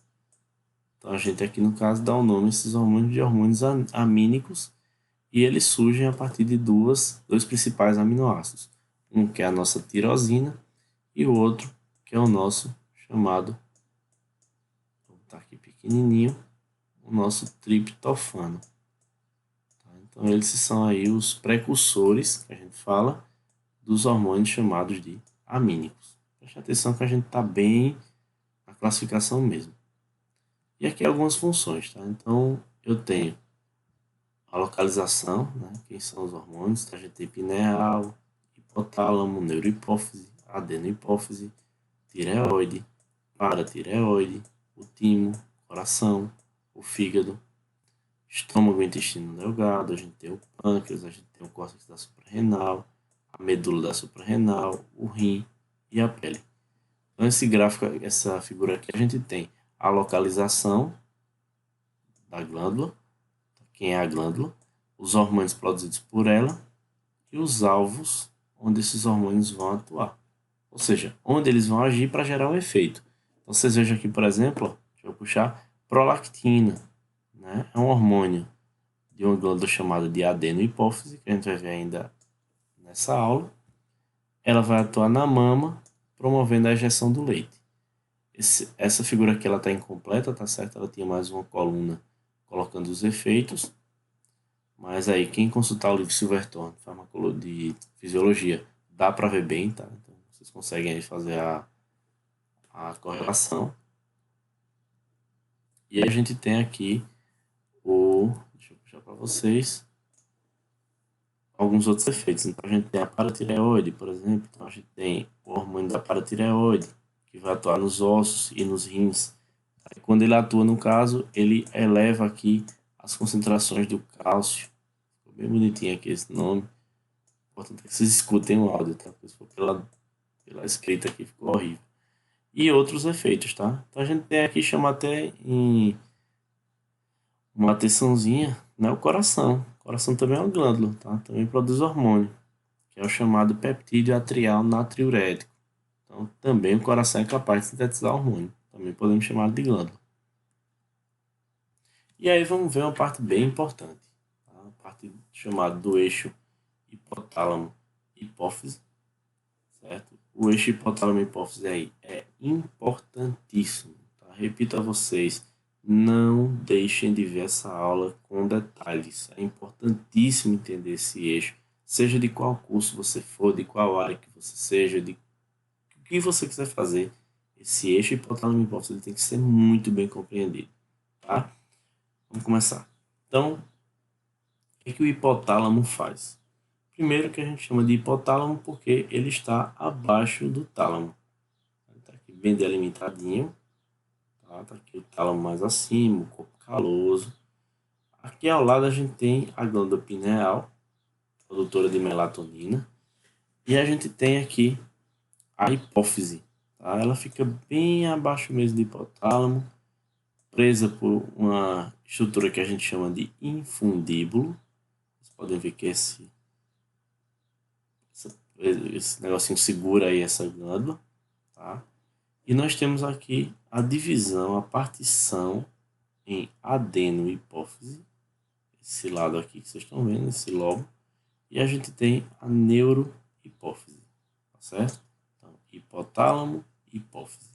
Então a gente aqui no caso dá o nome a esses hormônios de hormônios amínicos e eles surgem a partir de dois principais aminoácidos. Um que é a nossa tirosina e o outro que é o nosso chamado, vou botar aqui pequenininho, o nosso triptofano. Tá? Então eles são aí os precursores, que a gente fala, dos hormônios chamados de amínicos. Preste atenção que a gente está bem na classificação mesmo. E aqui algumas funções, tá? Então eu tenho a localização, né? Quem são os hormônios, tá? A gente tem pineal, hipotálamo, neurohipófise, adenohipófise, tireoide, paratireoide, o timo, coração, o fígado, estômago e intestino delgado, a gente tem o pâncreas, a gente tem o córtex da suprarrenal, a medula da suprarrenal, o rim e a pele. Então esse gráfico, essa figura aqui, a gente tem a localização da glândula, quem é a glândula, os hormônios produzidos por ela e os alvos onde esses hormônios vão atuar. Ou seja, onde eles vão agir para gerar um efeito. Então vocês vejam aqui, por exemplo, deixa eu puxar, prolactina, né? É um hormônio de uma glândula chamada de adenohipófise, que a gente vai ver ainda nessa aula. Ela vai atuar na mama, promovendo a ejeção do leite. Essa figura aqui ela está incompleta, tá certo? Ela tinha mais uma coluna colocando os efeitos. Mas aí, quem consultar o livro Silverthorne, de Fisiologia, dá para ver bem, tá? Então, vocês conseguem aí fazer a correlação. E a gente tem aqui deixa eu puxar para vocês, alguns outros efeitos. Então, a gente tem a paratireoide, por exemplo. Então, a gente tem o hormônio da paratireoide, que vai atuar nos ossos e nos rins. Aí, quando ele atua, no caso, ele eleva aqui as concentrações do cálcio. Ficou bem bonitinho aqui esse nome. Importante que vocês escutem o áudio, tá? Porque se for pela escrita aqui, ficou horrível. E outros efeitos, tá? Então, a gente tem aqui, chama até em uma atençãozinha, né? O coração. O coração também é uma glândula, tá? Também produz hormônio, que é o chamado peptídeo atrial natriurético. Então, também o coração é capaz de sintetizar hormônio. Também podemos chamar de glândula. E aí vamos ver uma parte bem importante. Tá? A parte chamada do eixo hipotálamo-hipófise. Certo? O eixo hipotálamo-hipófise aí é importantíssimo. Tá? Repito a vocês, não deixem de ver essa aula com detalhes. É importantíssimo entender esse eixo, seja de qual curso você for, de qual área que você seja, de o que você quiser fazer. Esse eixo hipotálamo-hipófise ele tem que ser muito bem compreendido. Tá? Vamos começar. Então, o que o hipotálamo faz? Primeiro que a gente chama de hipotálamo porque ele está abaixo do tálamo. Está aqui bem delimitadinho. Tá aqui o tálamo mais acima, o corpo caloso. Aqui ao lado a gente tem a glândula pineal, produtora de melatonina. E a gente tem aqui a hipófise. Tá? Ela fica bem abaixo mesmo do hipotálamo, presa por uma estrutura que a gente chama de infundíbulo. Vocês podem ver que esse negocinho segura aí essa glândula, tá? E nós temos aqui a divisão, a partição em adeno-hipófise, esse lado aqui que vocês estão vendo, esse lobo, e a gente tem a neurohipófise, tá certo? Então, hipotálamo, hipófise.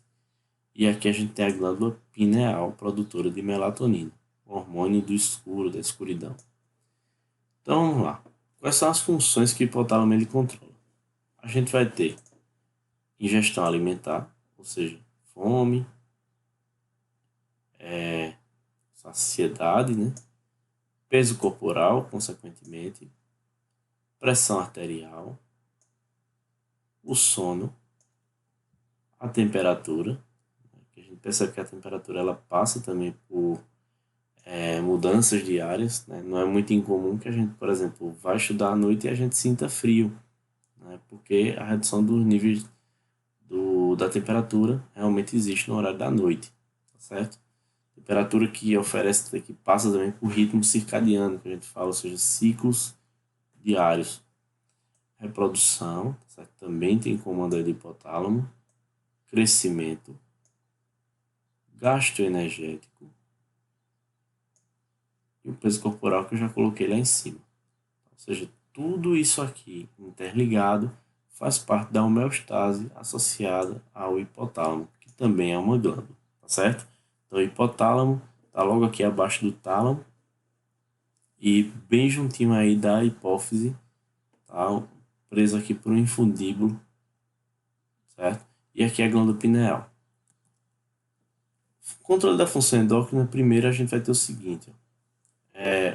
E aqui a gente tem a glândula pineal, produtora de melatonina, o hormônio do escuro, da escuridão. Então, vamos lá. Quais são as funções que o hipotálamo ele controla? A gente vai ter ingestão alimentar, ou seja, fome, saciedade, né? Peso corporal, consequentemente, pressão arterial, o sono, a temperatura, que a gente percebe que a temperatura ela passa também por mudanças diárias, né? Não é muito incomum que a gente, por exemplo, vá estudar à noite e a gente sinta frio, né? Porque a redução dos níveis da temperatura realmente existe no horário da noite, tá certo? Temperatura que oferece, que passa também por ritmo circadiano, que a gente fala, ou seja, ciclos diários. Reprodução, tá certo? Também tem comando aí do hipotálamo. Crescimento, gasto energético e o peso corporal que eu já coloquei lá em cima. Ou seja, tudo isso aqui interligado faz parte da homeostase associada ao hipotálamo, que também é uma glândula, tá certo? Então, o hipotálamo está logo aqui abaixo do tálamo e bem juntinho aí da hipófise, tá? Preso aqui por um infundíbulo, certo? E aqui é a glândula pineal. Controle da função endócrina, primeiro a gente vai ter o seguinte,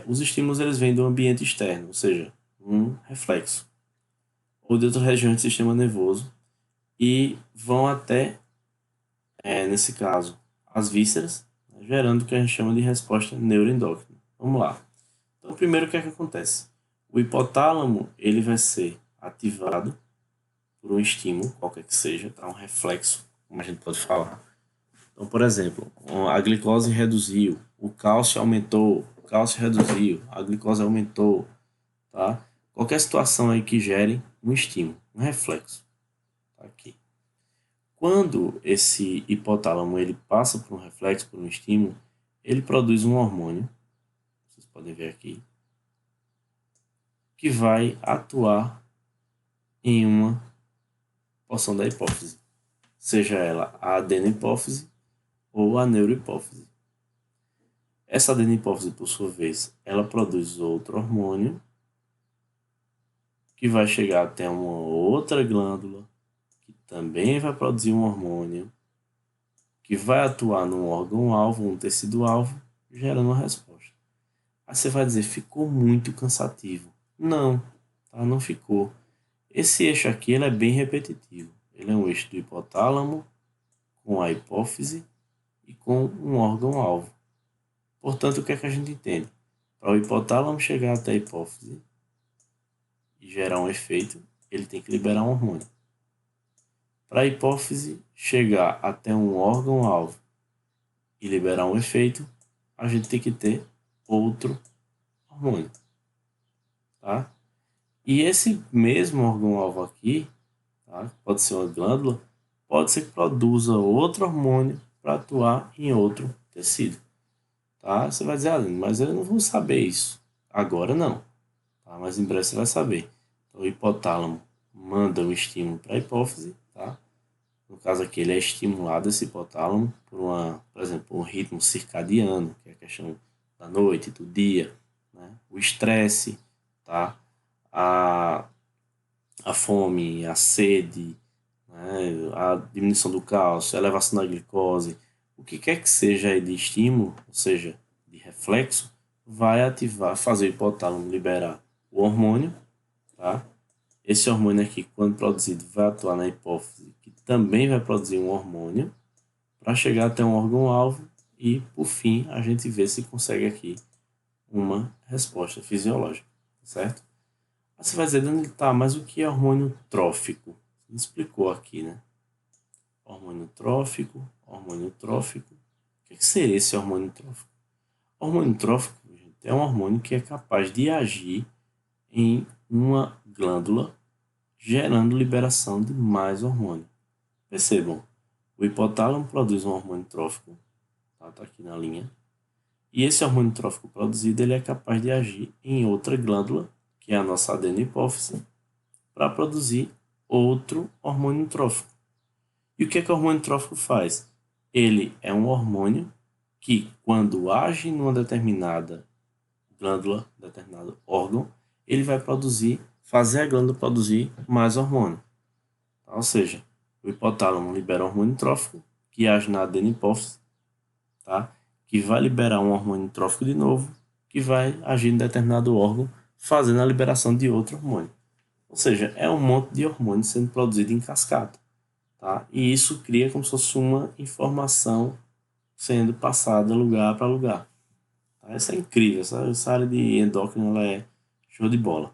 os estímulos eles vêm do ambiente externo, ou seja, um reflexo, ou de outras regiões do sistema nervoso, e vão até, nesse caso, as vísceras, né, gerando o que a gente chama de resposta neuroendócrina. Vamos lá. Então, primeiro o que é que acontece? O hipotálamo ele vai ser ativado por um estímulo, qualquer que seja, tá? Um reflexo, como a gente pode falar. Então, por exemplo, a glicose reduziu, o cálcio aumentou, o cálcio reduziu, a glicose aumentou, tá? Qualquer situação aí que gere um estímulo, um reflexo, tá aqui. Quando esse hipotálamo ele passa por um reflexo, por um estímulo, ele produz um hormônio, vocês podem ver aqui, que vai atuar em uma porção da hipófise, seja ela a adenohipófise ou a neurohipófise. Essa adenohipófise, por sua vez, ela produz outro hormônio que vai chegar até uma outra glândula que também vai produzir um hormônio que vai atuar num órgão-alvo, um tecido-alvo, gerando uma resposta. Aí você vai dizer, ficou muito cansativo. Não, tá? Não ficou. Esse eixo aqui ele é bem repetitivo. Ele é um eixo do hipotálamo com a hipófise e com um órgão-alvo. Portanto, o que é que a gente entende? Para o hipotálamo chegar até a hipófise e gerar um efeito, ele tem que liberar um hormônio. Para a hipófise chegar até um órgão-alvo e liberar um efeito, a gente tem que ter outro hormônio. Tá? E esse mesmo órgão-alvo aqui, tá? Pode ser uma glândula, pode ser que produza outro hormônio para atuar em outro tecido. Tá? Você vai dizer, mas eu não vou saber isso. Agora não, tá? Mas em breve você vai saber. Então, o hipotálamo manda o estímulo para a hipófise, tá? No caso aqui, ele é estimulado, esse hipotálamo, por exemplo, um ritmo circadiano, que é a questão da noite, do dia, né? O estresse, tá? A, a fome, a sede, né? A diminuição do cálcio, a elevação da glicose, o que quer que seja aí de estímulo, ou seja, de reflexo, vai ativar, fazer o hipotálamo liberar o hormônio, tá? Esse hormônio aqui, quando produzido, vai atuar na hipófise, que também vai produzir um hormônio, para chegar até um órgão-alvo e, por fim, a gente vê se consegue aqui uma resposta fisiológica, certo? Aí você vai dizer, Dani, tá, mas o que é hormônio trófico? Você explicou aqui, né? Hormônio trófico, hormônio trófico. O que seria esse hormônio trófico? Hormônio trófico, gente, é um hormônio que é capaz de agir em uma glândula, gerando liberação de mais hormônio. Percebam, o hipotálamo produz um hormônio trófico, tá aqui na linha, e esse hormônio trófico produzido ele é capaz de agir em outra glândula, que é a nossa adenohipófise, para produzir outro hormônio trófico. E o que o hormônio trófico faz? Ele é um hormônio que, quando age numa determinada glândula, determinado órgão, ele vai fazer a glândula produzir mais hormônio. Tá? Ou seja, o hipotálamo libera hormônio trófico, que age na adenohipófise, tá? Que vai liberar um hormônio trófico de novo, que vai agir em determinado órgão, fazendo a liberação de outro hormônio. Ou seja, é um monte de hormônio sendo produzido em cascata. Tá? E isso cria como se fosse uma informação sendo passada lugar para lugar. Tá? Isso é incrível, essa área de endócrino ela é show de bola.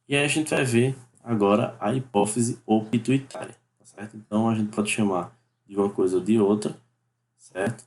E aí a gente vai ver agora a hipófise ou pituitária, tá certo? Então a gente pode chamar de uma coisa ou de outra, certo?